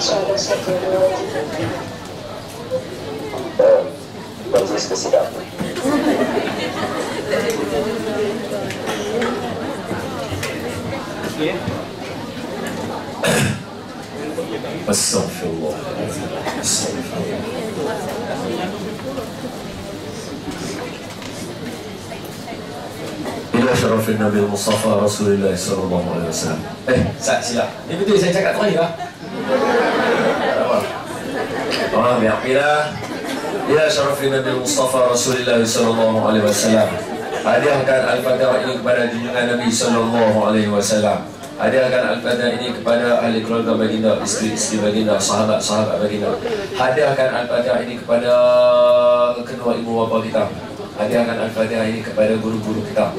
Sono 7 minuti. Majlis kesidang. Astaghfirullah. Ila syarafin Nabi Mustafa Rasulullah sallallahu alaihi wasallam. Sila. Ini betul saya cakap tadi lah. Biar ila syarafin Nabi Mustafa Rasulullah sallallahu alaihi wasallam. Hadiahkan Al-Fatihah ini kepada junjungan Nabi sallallahu alaihi wasallam. Hadiahkan Al-Fatihah ini kepada ahli keluarga baginda, isteri-isteri baginda, sahabat-sahabat baginda. Hadiahkan Al-Fatihah ini kepada kedua ibu bapa kita. Hadiahkan Al-Fatihah ini kepada guru-guru kita.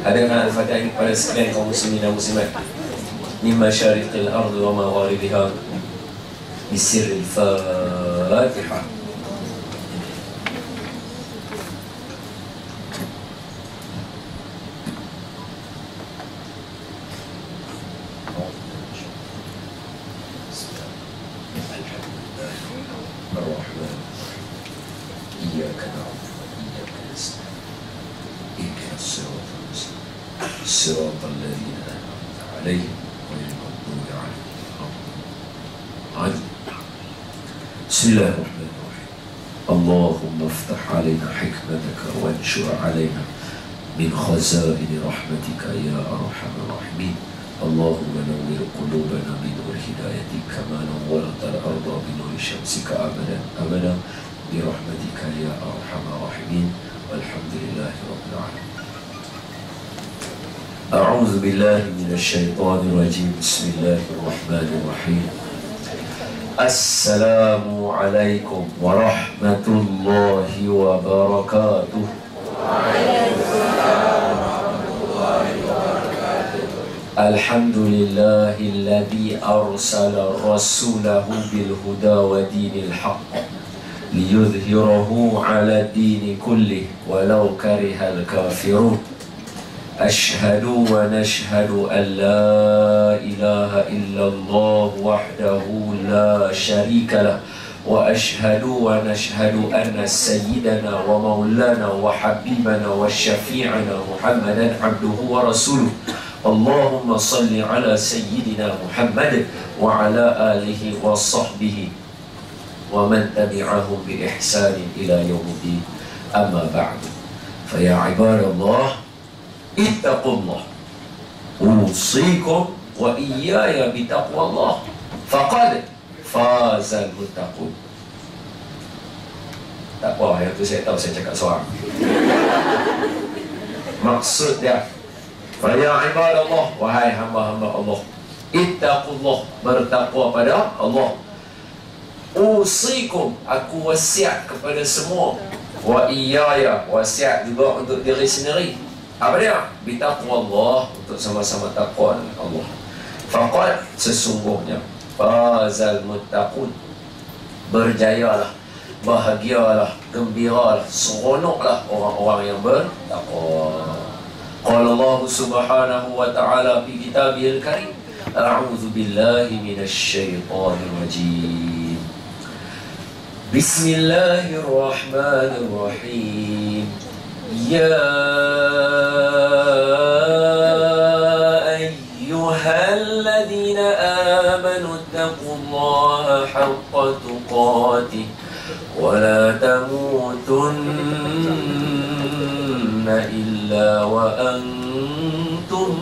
Hadiahkan Al-Fatihah ini kepada sekalian kaum muslimin dan muslimat min masyariqil ardi wa magharibiha bisirril Fatihah. صراط الذين أنعمت عليهم غير المغضوب عليهم. بسم الله الرحمن الرحيم. اللهم افتح علينا حكمتك وانشر علينا من خزائن رحمتك يا أرحم الراحمين. اللهم نور قلوبنا بنور هدايتك كما نورت الأرض بنور شمسك أبدا أبدا برحمتك يا أرحم الراحمين. والحمد لله رب العالمين. أعوذ بالله من الشيطان الرجيم. بسم الله الرحمن الرحيم. السلام عليكم ورحمة الله وبركاته. الحمد لله الذي أرسل رسوله بالهدى ودين الحق ليظهره على الدين كله ولو كره الكافرون. أشهد ونشهد أن لا إله إلا الله وحده لا شريك له وأشهد ونشهد أن سيدنا ومولانا وحبيبنا وشفيعنا محمدا عبده ورسوله. اللهم صل على سيدنا محمد وعلى آله وصحبه ومن تبعهم بإحسان إلى يوم الدين. أما بعد فيا عباد الله اتقوا الله أوصيكم وإياي بتقوى الله فقد فاز المتقون. Takwa yang tu saya tahu saya cakap seorang. Maksud dia, ya ibadallah, wahai hamba-hamba Allah, ittaqullah, bertakwa pada Allah. Usikum, aku wasiat kepada semua, wa iyaya, wasiat juga untuk diri sendiri. Apa dia? Bitaqwa Allah, untuk sama-sama takwa dengan Allah. Faqad, sesungguhnya, fazal muttaqun, berjayalah, bahagialah, gembiralah, seronoklah orang-orang yang bertakwa. Qala Allah subhanahu wa ta'ala fi kitabihil karim, a'udzu billahi minasy syaithanir rajim. Bismillahirrahmanirrahim. Ya ayyuhalladzina amanu taqullaha haqqa tuqatih wa la tamutunna illa wa antum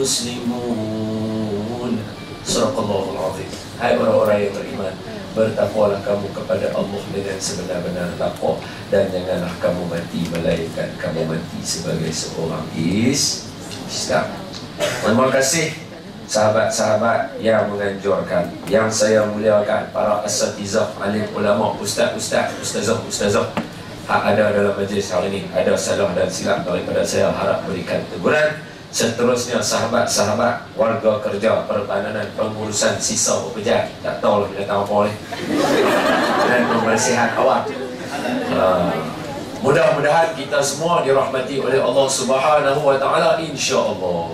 muslimun. Sadaqallahul azim. Hai orang-orang yang beriman, bertakwalah kamu kepada Allah dengan sebenar-benar takwa, dan janganlah kamu mati melainkan kamu mati sebagai seorang Islam. Terima kasih sahabat-sahabat yang menganjurkan, yang saya muliakan, para asatizah, alim ulama, ustaz-ustaz, ustazah-ustazah. Ada dalam majlis hari ini ada salah dan silap daripada saya, harap berikan teguran. Seterusnya sahabat-sahabat, warga kerja, pertahanan, pengurusan sisa pekerjaan, tak tahu lah kita tahu apa boleh, dan pembersihan awak. Mudah-mudahan kita semua dirahmati oleh Allah Subhanahu wa ta'ala, insya-Allah.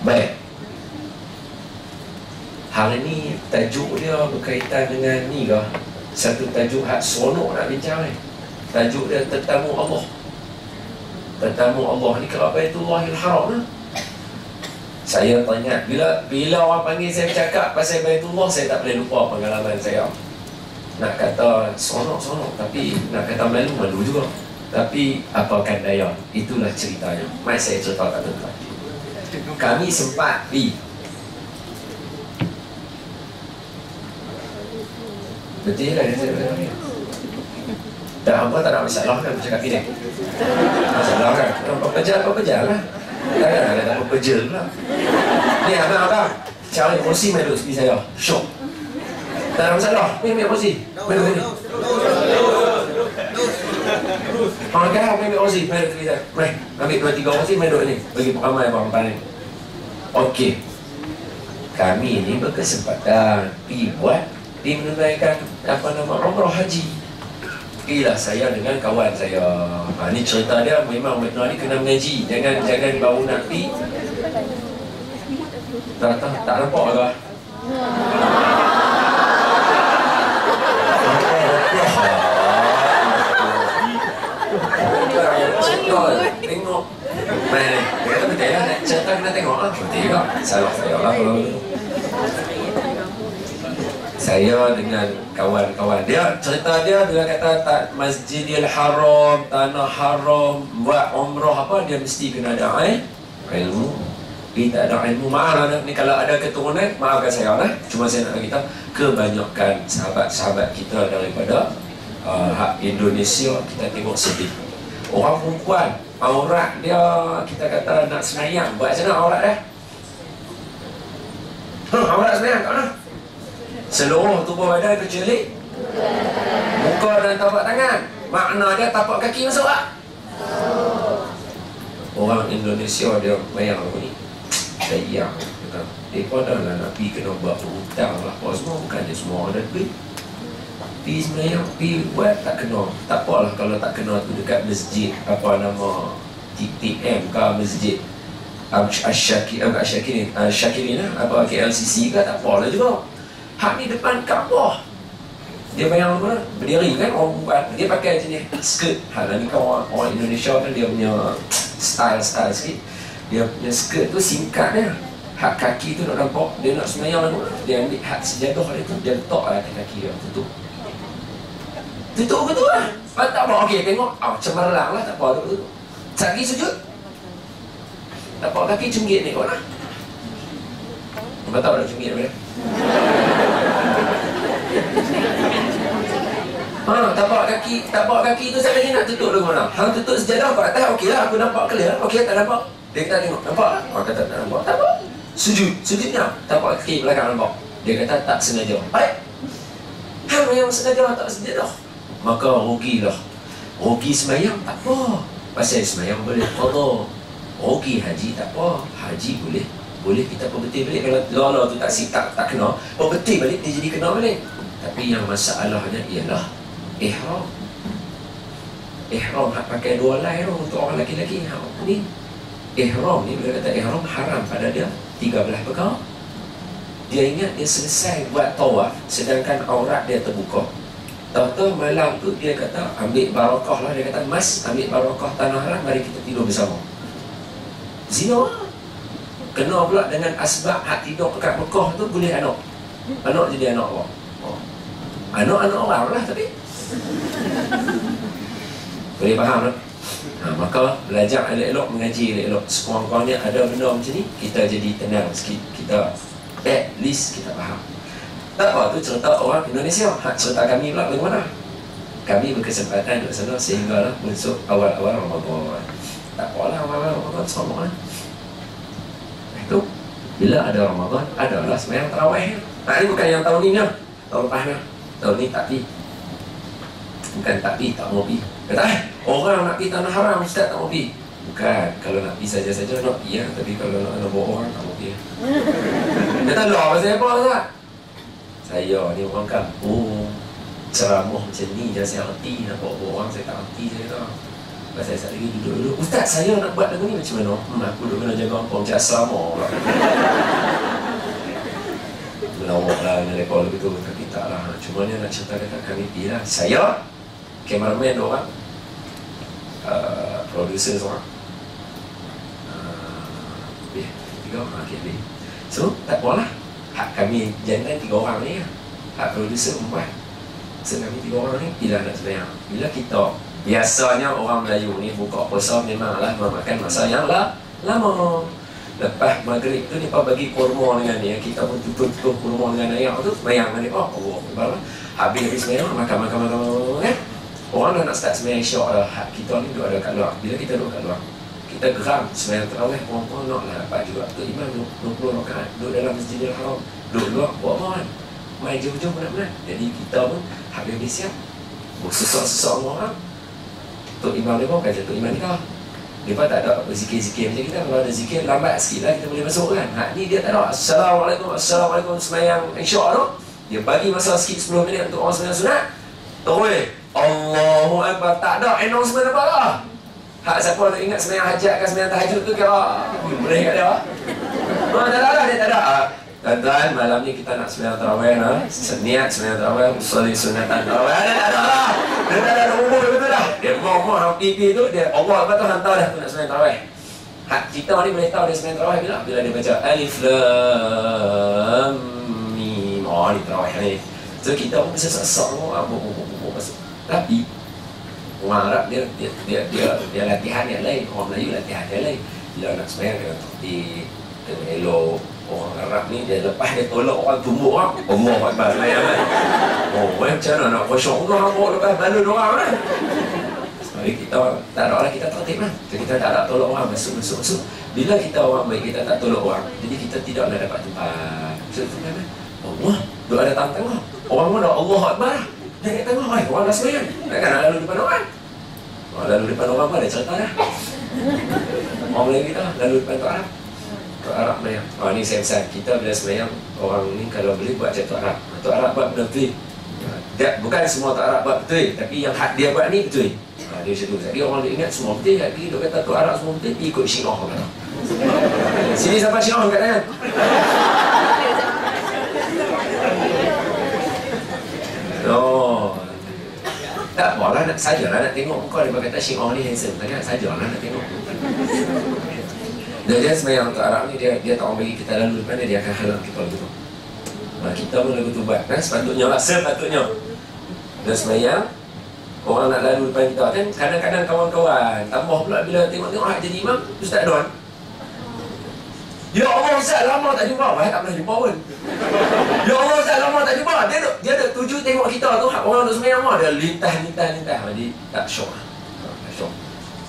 Baik. Hari ni tajuk dia berkaitan dengan ni ke? Satu tajuk hak seronok nak bincang ni. Tajuk dia Tetamu Allah. Tetamu Allah ni kat Baitullahil Haram lah. Saya teringat bila orang panggil saya bercakap pasal Baitullah, saya tak boleh lupa pengalaman saya. Nak kata seronok-seronok, tapi nak kata malu-malu juga. Tapi apakan daya, itulah ceritanya. Mari saya cerita kat tuan-tuan. Kami sempat betul lah dia cakap ni. Tak apa, tak ada masalah kan cakap gini. Masalah kan, apa-apa lah. Takkan ada apa-apa lah. Ni abang, cari kursi main duduk sepi saya. Syok. Tak ada masalah, ni ambil kursi. Main duduk ni. Orang kaya ambil kursi, main duduk kita. Main, ambil 2-3 kursi, main duduk ni. Bagi ramai orang ni. Okey. Kami ni berkesempatan pergi menunaikan umrah haji. Pergilah saya dengan kawan saya. Ni cerita dia memang benar ni kena mengaji. Jangan baru nak pergi. Tak nampak ke? Tengok. Mana? Dia kata betul lah. Cerita kena tengok lah. Betul juga. Salah saya lah. Saya dengan kawan-kawan dia, cerita dia kata tak Masjidil Haram, Tanah Haram, buat umrah apa, dia mesti kena ada ilmu. Dia tak ada ilmu, maaf lah ni kalau ada keturunan, maafkan saya lah. Cuma saya nak beritahu, kebanyakan sahabat-sahabat kita daripada Indonesia, kita tengok sedih. Orang perempuan, aurat dia, kita kata nak semayang, buat macam mana aurat dia? Aurat semayang kat mana? Seluruh tubuh badan kecuali muka dan tapak tangan. Makna dia tapak kaki masuk tak? Orang Indonesia dia bayang apa ni? Daya. Dia pun dah lah nak pergi kena buat hutang lah. Apa semua, bukannya semua ada duit. Pergi sebenarnya, pergi buat tak kena. Tak apalah kalau tak kena tu dekat masjid apa nama TTM ke masjid Asyakirin apa KLCC ke, tak apalah juga. Hak ni depan Kaabah. Dia bayang apa? Berdiri kan orang buat. Dia pakai jenis skirt. Hal ni kan orang Indonesia kan dia punya style sikit. Dia punya skirt tu singkat dia. Hak kaki tu nak nampak. Dia nak semayang tu. Dia ambil hak sejadah dia tu. Dia letak lah kaki dia. Tutup betul lah. Tak apa. Okey tengok. Cemerlang lah. Tak apa. Tutup. Sagi sujud. Tak apa kaki cunggit ni kau lah. Nampak tak ada cunggit apa dia? Tapak kaki tu saya nak tutup dengan mana? Hang tutup sejadah kat atas, okeylah aku nampak clear. Okey tak nampak. Dia kata tengok, nampak tak? Orang kata tak nampak. Tak apa. Sujudnya tapak kaki belakang nampak. Dia kata tak sengaja. Baik. Hang yang sengaja tak sejadah, maka rugilah. Rugi semayang tak apa. Pasal semayang boleh qada. Rugi haji tak apa. Haji boleh kita perbetil balik. Kalau lala tu tak kena, perbetil balik dia jadi kena balik. Tapi yang masalahnya ialah ihram. Ihram hak pakai dua lai tu untuk orang lelaki-lelaki. Ni ihram ni bila kata ihram haram pada dia 13 perkara. Dia ingat dia selesai buat tawaf sedangkan aurat dia terbuka. Tahu-tahu malam tu dia kata ambil barakah lah. Dia kata mas ambil barakah tanah haram, mari kita tidur bersama. Zina. Kena pula dengan asbab hak tidur dekat Mekah tu boleh anak. Anak jadi anak orang. Anak-anak orang lah tapi boleh faham tak? Maka belajar elok-elok, mengaji elok-elok. Sekurang-kurangnya ada benda macam ni, kita jadi tenang sikit. Kita at least kita faham. Tak apa tu cerita orang Indonesia. Cerita kami pula bagaimana? Kami berkesempatan duduk sana sehinggalah masuk awal-awal Ramadan. Tak apalah awal-awal Ramadan sama lah. Itu bila ada Ramadan adalah sembahyang tarawih. Ini bukan yang tahun ni lah. Tahun lepas lah. Tahun ni tak pergi. Bukan tak pergi, tak mau pergi. Kata orang nak pergi tanah haram, ustaz tak mau pergi. Bukan, kalau nak pergi saja-saja nak pergi lah. Tapi kalau nak bawa orang tak mau pergi. Kata lah pasal apa ustaz? Saya ni orang kampung, ceramah macam ni je saya erti. Nak bawa orang saya tak erti saya kata. Pasal saya lagi duduk-duduk, Ustaz saya nak buat lagu ni macam mana? Aku duduk kena jaga apa macam asrama pula. Melawak lah dengan rekod lagu tu. Tapi tak lah, cuma ni nak cerita dekat kami lah. Saya, cameraman orang, producer seorang, tiga orang KB. So, tak apalah, hak kami jantan 3 orang ni lah. Hak producer perempuan. So, kami 3 orang ni, bila nak sebenarnya. Bila kita, biasanya orang Melayu ni buka puasa memanglah memakan masa yang lama. Lepas maghrib tu dia bagi kurma dengan dia, kita pun tutup kurma dengan air tu, sembahyang dengan dia. Oh, Allah. Habis sembahyang, makan kan. Orang dah nak start sembahyang Isyak dah. Kita ni duduk ada kat luar. Bila kita duduk kat luar, kita geram sembahyang tarawih, orang nak lah dapat juga. Tu imam 20 rakaat duduk dalam Masjidil Haram, duduk luar buat apa kan? Main jauh-jauh benar-benar. Jadi kita pun habis siap. Susah-susah orang. Tu imam dia pun kata tu imam kita. Dia tak ada zikir-zikir macam kita. Kalau ada zikir, lambat sikit lah kita boleh masuk kan. Ni dia tak ada. Assalamualaikum sembahyang Isyak tu. Dia bagi masa sikit 10 minit untuk orang sembahyang sunat. Terus Allahu Akbar. Tak ada announcement apa lah. Hak siapa nak ingat sembahyang hajat kan sembahyang tahajud tu kira boleh kat dia. Tak ada lah, dia tak ada. Tuan-tuan, malam ni kita nak sembahyang tarawih lah. Niat sembahyang tarawih, usul sunatan tarawih. Tak ada lah. Dia tak ada umur betul dah. Dia ngomong pipi tu, dia Allah apa tu hantar dah tu nak sembahyang tarawih. Hak kita ni boleh tahu dia sembahyang tarawih bila? Bila dia baca Alif Lam Mim. Oh, ni tarawih ni. So kita pun bisa sesak masuk. Tapi orang Arab dia latihan yang lain, orang Melayu latihan yang lain. Bila nak sembahyang kena tertib, kena elok. Orang Arab ni dia lepas dia tolak orang tumbuk orang, Allah Akbar sembahyang kan. Oh, macam mana nak khusyuk orang lepas balun orang kan. Jadi kita tak ada lah, kita tertib lah. Kita tak ada tolak orang, masuk. Bila kita orang baik, kita tak tolak orang, jadi kita tidaklah dapat tempat. Maksudnya kan? Allah, duk ada tengah. Orang pun dah Allah Akbar lah. Dia kat tengah, orang dah sembahyang. Takkan nak lalu depan orang. Orang lalu depan orang pun ada cerita dah. Orang Melayu kita lalu depan Tok Arab. Tok Arab sembahyang. Oh, ni saya pesan. Kita bila sembahyang, orang ni kalau boleh buat macam Tok Arab. Tok Arab buat betul. Bukan semua Tok Arab buat betul, tapi yang hak dia buat ni betul. Dia macam tu. Jadi orang dia ingat semua betul, tapi dia kata Tok Arab semua betul, ikut Syiah kata. Sini sampai Syiah kat kan? Oh. Tak apalah, sajalah nak tengok muka dia kata Syiah ni handsome. Tak sajalah nak tengok. Dia sembahyang Tok Arab ni, dia tak orang bagi kita lalu depan dia akan halang kita lagu tu. Kita pun lagu tu buat kan, sepatutnya lah, sepatutnya. Dia sembahyang, orang nak lalu depan kita kan, kadang-kadang kawan-kawan tambah pula bila tengok-tengok hak jadi imam, Ustaz Don, ya Allah Ustaz lama tak jumpa. Wah, tak pernah jumpa pun. Ya Allah Ustaz lama tak jumpa. Dia ada tuju tengok kita tu, hak orang nak sembahyang mah dia lintah. Jadi tak syok lah.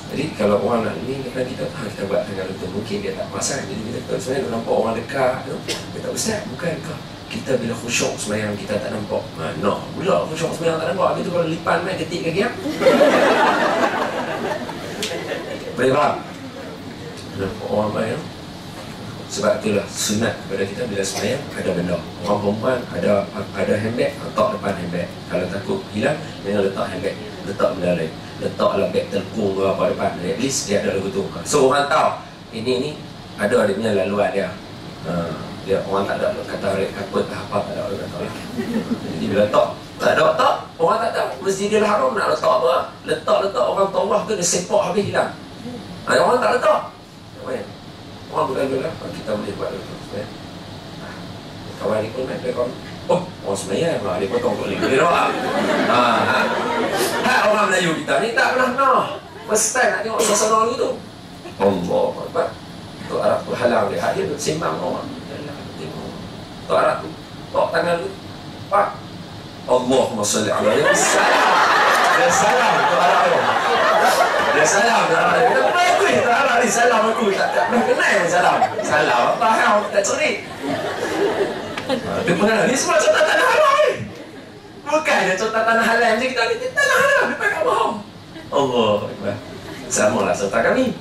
Jadi kalau orang nak ni depan kita, kita buat dengan betul, mungkin dia tak perasan. Jadi bila kita sebenarnya nampak orang dekat tu, dia kata Ustaz bukan kau. Kita bila khusyuk sembahyang kita tak nampak. No, pula khusyuk sembahyang tak nampak. Habis tu kalau lipan main ketik kaki ya. Boleh faham? Nampak orang bayang. Sebab itulah sunat kepada kita bila sembahyang ada benda. Orang perempuan ada handbag, letak depan handbag. Kalau takut hilang, jangan letak handbag, letak benda lain. Letaklah beg telkung ke apa depan. At least dia ada lagu tu. So orang tahu ini ada dia punya laluan dia. Dia orang tak ada kata rek kaput apa tak ada orang tahu lah. Jadi bila letak tak ada orang tak tahu Masjidil Haram nak letak apa. Letak orang tawaf tu dia sepak habis hilang. Orang tak letak. Orang bukan-bukan kita boleh buat itu. Kawan ni pun main kawan. Oh, orang sembahyang dia potong kot lagi. Dia doa. Orang Melayu kita ni tak pernah nak. First time nak tengok suasana lagu tu. Allah Akbar. Tok Arab tu halang dia. Dia duduk sembang orang. Tok Arab tu tok tangan tu. Pak. Allahumma salli ala Nabi. Dia salam Tok Arab tu. Dia salam Tok Arab. Dia kata, aku Tok Arab ni salam aku. Tak pernah kenal pun salam. Salam apa hal? Tak cerit. Dia pernah ni semua contoh tanah halal ni. Bukan dia contoh tanah halal macam kita ni. Tanah halal depan kat bawah. Allah Akbar. Sama lah serta kami.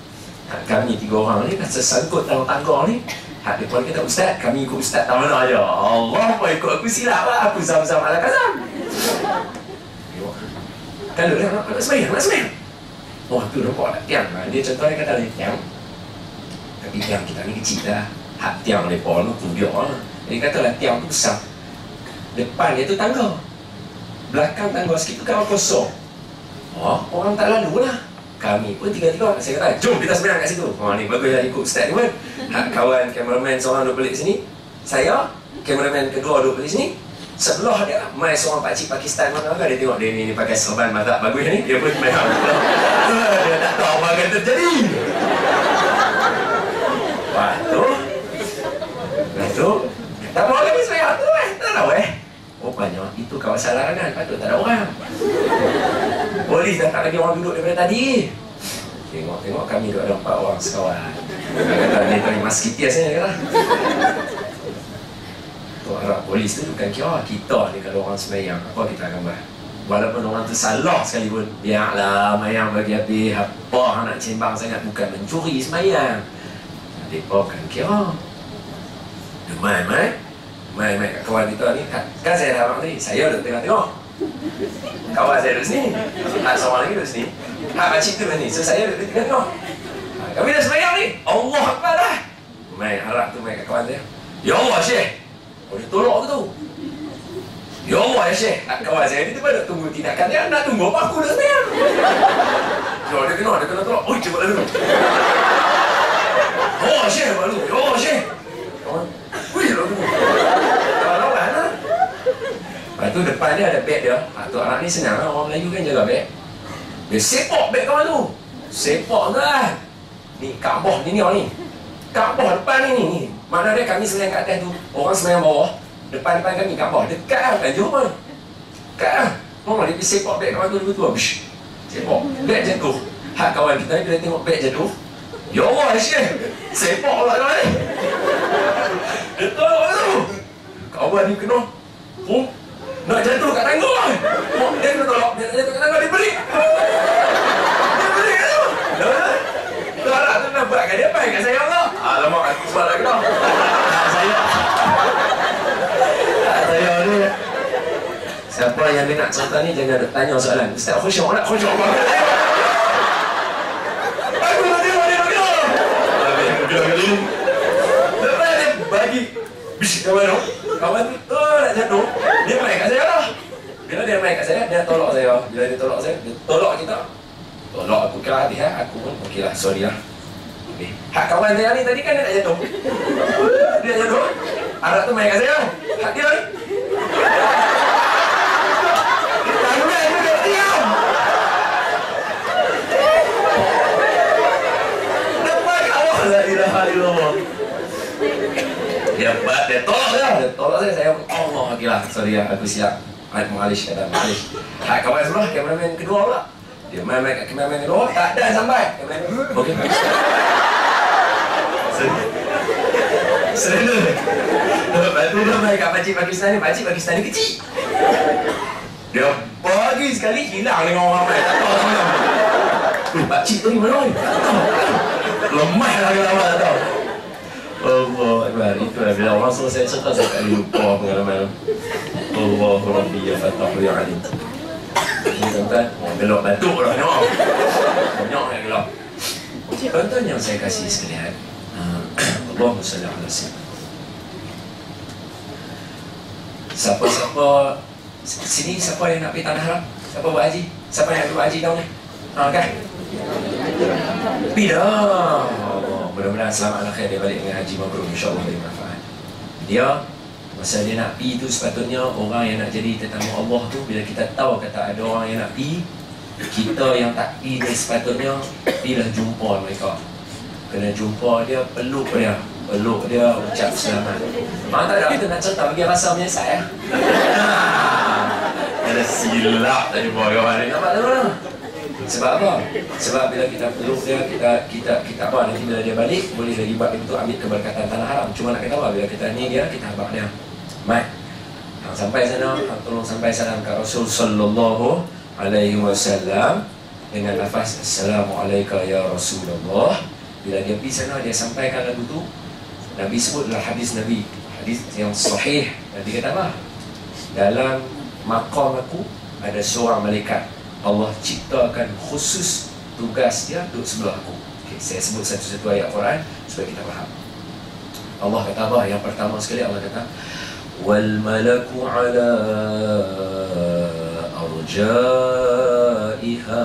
Kami 3 orang ni dah sesangkut dalam tangga ni. Hak depan kita Ustaz, kami ikut Ustaz tak mana aja. Allah apa ikut aku silap lah. Aku zam-zam ala kazam. Kalau nak sembahyang. Oh tu nampak tak tiang. Dia contoh dia kata ni tiang. Tapi tiang kita ni kecil lah. Hak tiang mereka tu dia lah. Dia kata lah tiang tu besar. Depan dia tu tangga. Belakang tangga sikit tu kawan kosong. Oh, orang tak lalu lah. Kami pun tiga-tiga. Saya kata, jom kita sembahyang kat situ. Ni bagus lah ikut start ni pun. Kawan kameraman seorang duduk balik sini. Saya, kameraman kedua duduk balik sini. Sebelah dia, mai seorang pakcik Pakistan mana dia tengok dia ni pakai serban mata bagus ni. Dia pun sembahyang. Dia tak tahu apa akan terjadi. Lepas tu, tak mahu kami sembahyang tu tak tahu rupanya itu kawasan larangan, patut tak ada orang. Polis dah tak lagi orang duduk daripada tadi. Tengok kami duduk ada 4 orang sekawan. Kata ni tu mas kipias ni kata. Tu harap polis tu bukan kira kita ni kalau orang sembahyang apa kita akan buat. Walaupun orang tu salah sekalipun, biarlah mayang bagi habis. Apa nak cimbang sangat, bukan mencuri sembahyang. Mereka bukan kira. Mai kat kawan kita ni kan saya dah abang tadi, saya duduk tengok kawan saya duduk sini, seorang lagi duduk sini, pakcik tu ni, so saya duduk tengok. Kami dah sembahyang ni, Allah Akbar dah. Mai harap tu mai kat kawan saya, ya Allah Syekh, dia tolak tu. Ya Allah ya Syekh. Kawan saya ni tu pada tunggu tindakan dia, nak tunggu apa aku dah sembahyang. Dia kena tolak. Oh cepat lalu. Oh Syekh baru, ya Allah Syekh. Kawan, wih lalu. Lepas tu depan dia ada beg dia. Tu anak ni senang lah, orang Melayu kan jaga beg. Dia sepak beg kawan tu. Sepak lah. Ni Kaabah ni ni. Kaabah depan ni. Mana dia kami sembahyang kat atas tu. Orang sembahyang bawah. Depan kami Kaabah. Dekat lah. Tak jauh pun. Dekat lah. Dia pergi sepak beg kawan tu. Betul. Sepak. Beg jatuh. Hak kawan kita ni bila tengok beg jatuh. Ya Allah Syekh. Sepak lah kawan ni. Dia tolak tu. Kawan ni kena. Nak jatuh kat tangga lah. Dia kena tolak. Dia nak jatuh kat tangga. Dia beri. Dia beri kat tu. Tu harap tu nak buat kat dia. Baik kat saya Allah. Alamak aku sebab lagi dah. Saya ni. Siapa yang dia nak cerita ni jangan tanya soalan. Ustaz khusyuk nak khusyuk apa? Aku nak tengok dia nak kena. Lepas dia bagi. Bish kawan tu. Kawan tu nak jatuh. Dia main kat saya lah. Bila dia main kat saya, dia tolak saya. Bila dia tolak saya, dia tolak kita. Tolak aku ke hati aku pun okey lah, sorry lah. Hak kawan saya ni tadi kan dia nak jatuh. Dia jatuh. Harap tu main kat saya. Hak dia ni. Tangan tu dia diam. Depan Allah la ilaha illallah. Dia tolak saya. Allah okeylah, sorry lah, aku silap. Malish kata malish. Hak kawan sebelah, kameraman kedua pula. Dia main kat kameraman kedua, tak ada sampai. Okey. Serena. Lepas tu dia main kat pakcik Pakistan ni kecil. Dia pagi sekali hilang dengan orang ramai. Tak tahu mana. Pakcik tu ni mana ni? Tak tahu. Lemah lah lama tak tahu. Allah Akbar. Itulah bila orang suruh saya cerita, saya tak lupa pengalaman. Allahu Rabbi ya Fatahu ya Alim. Ini tuan-tuan, gelap batuk lah tengok. Banyak nak gelap. Tuan-tuan yang saya kasih sekalian, Allahumma salli ala sayyidina. Siapa-siapa sini, siapa yang nak pergi Tanah Haram? Siapa buat haji? Siapa yang nak buat haji tahun ni? Kan? Pergi dah. Mudah-mudahan selamat akhir dia balik dengan haji mabrur, insya-Allah dia manfaat. Dia masa dia nak pergi tu, sepatutnya orang yang nak jadi tetamu Allah tu, bila kita tahu kata ada orang yang nak pergi, kita yang tak pergi dia sepatutnya pergilah jumpa mereka. Kena jumpa dia, peluk dia, ucap selamat. Memang tak ada kita nak cerita bagi rasa menyesal ya. Ada silap tadi buat kawan ni. Nampak tak? Sebab apa? Sebab bila kita peluk dia, kita apa, nanti bila dia balik boleh lagi buat dia untuk ambil keberkatan Tanah Haram. Cuma nak kata apa, bila kita ni dia, kita habaq dia. Mat, sampai sana, tolong sampai salam ke Rasul sallallahu alaihi wasallam dengan lafaz Assalamualaikum ya Rasulullah. Bila dia pergi sana, dia sampaikan lagu tu. Nabi sebutlah hadis Nabi, hadis yang sahih. Nabi kata apa? Dalam maqam aku ada seorang malaikat Allah ciptakan khusus tugas dia duduk sebelah aku. Okay, saya sebut satu-satu ayat Quran supaya kita faham. Allah kata apa? Yang pertama sekali Allah kata, wal malaku ala arjaiha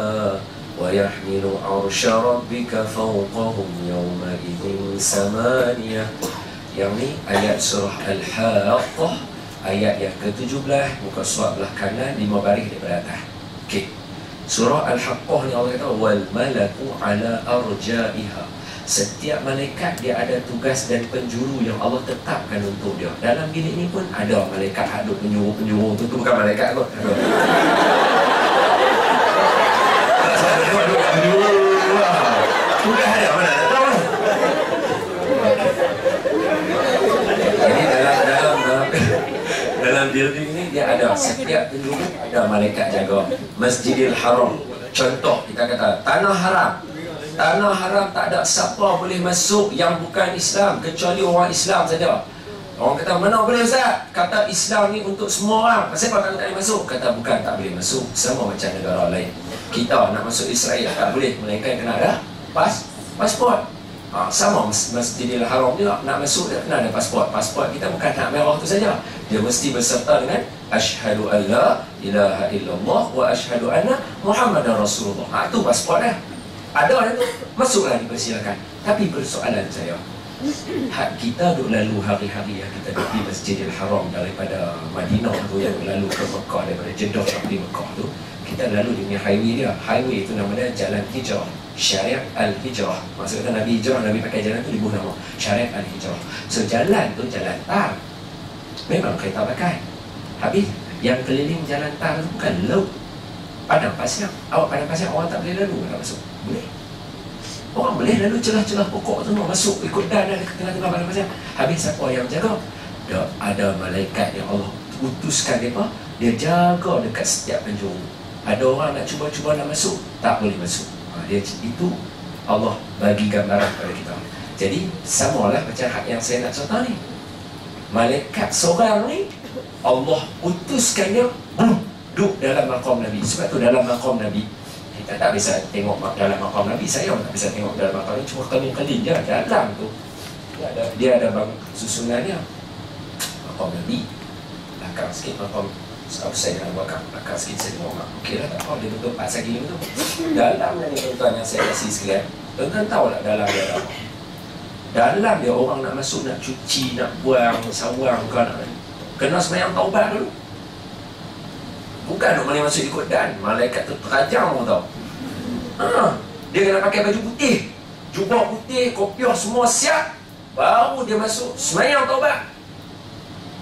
wa yahmilu arsya rabbika fawqahum yawma idhin samaniyah. Yang ni ayat surah Al-Haqqah, ayat yang ke-17, muka surat belah kanan 5 baris daripada atas. Okey. Surah Al-Haqqah ni Allah kata wal malaku ala arjaiha. Setiap malaikat dia ada tugas dan penjuru yang Allah tetapkan untuk dia. Dalam bilik ni pun ada malaikat hadut penjuru-penjuru tu bukan malaikat kot. Tugas ada mana? Jadi dalam building ni dia ada setiap penjuru ada malaikat jaga. Masjidil Haram, contoh kita kata tanah haram. Tanah haram tak ada siapa boleh masuk yang bukan Islam kecuali orang Islam saja. Orang kata mana boleh Ustaz? Kata Islam ni untuk semua orang. Kenapa tak boleh masuk? Kata bukan tak boleh masuk, sama macam negara lain. Kita nak masuk Israel tak boleh, melainkan kena ada pasport. Sama Masjidil Haram juga nak masuk dia kena ada pasport. Pasport kita bukan nak merah tu saja. Dia mesti berserta dengan asyhadu an la ilaha illallah wa asyhadu anna Muhammadar Rasulullah. Tu pasport dia. Ada tu, masuklah dipersilakan. Tapi persoalan saya, hak kita duk lalu hari-hari yang kita duduk di Masjidil Haram daripada Madinah tu yang lalu ke Mekah, daripada Jeddah sampai Mekah tu, kita lalu dengan highway dia. Highway itu nama dia Jalan Hijrah, Syariat Al-Hijrah. Maksudnya Nabi hijrah, Nabi pakai jalan tu dibuat nama Syariat Al-Hijrah. So jalan tu jalan tar, memang kereta pakai. Habis yang keliling jalan tar tu bukan laut, padang pasir. Awak padang pasir orang tak boleh lalu, tak masuk. Boleh. Orang boleh lalu celah-celah pokok tu masuk ikut dan ke tengah-tengah padang pasir. Habis siapa yang jaga? Ada malaikat yang Allah utuskan mereka, dia jaga dekat setiap penjuru. Ada orang nak cuba-cuba nak masuk, tak boleh masuk. Itu Allah bagi gambaran kepada kita. Jadi samalah macam hak yang saya nak contoh ni. Malaikat seorang ni Allah utuskan dia duduk dalam maqam Nabi. Sebab tu dalam maqam Nabi kita tak bisa tengok dalam maqam Nabi. Saya tak bisa tengok dalam maqam Nabi, cuma keliling-keliling je dalam tu. Dia ada bang susunannya. Maqam Nabi belakang sikit, maqam saya dengan Abu Bakar belakang sikit, saya tengok mak. Okey lah, tak apa, dia tutup 4 segi tu. Dalam ni tuan-tuan yang saya kasih sekalian, tuan-tuan tahu tak dalam dia ada apa? Dalam dia orang nak masuk, nak cuci, nak buang sawang ke, nak kena sembahyang taubat dulu. Bukan nak boleh masuk ikut dan malaikat tu terajam orang tahu. Dia kena pakai baju putih, jubah putih, kopiah semua siap, baru dia masuk sembahyang taubat.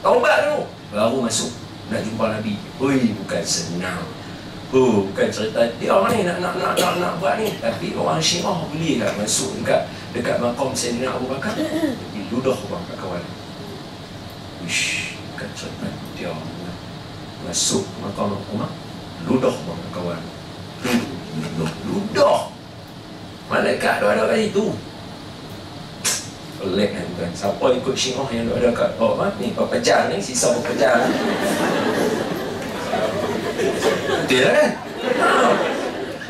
Taubat dulu baru masuk nak jumpa Nabi. Oi, bukan senang. Bukan cerita dia orang ni nak buat ni. Tapi orang Syiah boleh lah masuk dekat maqam Sayyidina Abu Bakar, diludah orang kat kawan. Wish, bukan cerita dia masuk maqam Umar, ludah orang kat kawan. Ludah. Malaikat ada kat situ. Pelik kan tuan. Siapa ikut Syiah yang ada kat ni pepejal ni, sisa pepejal ni. Betul lah kan?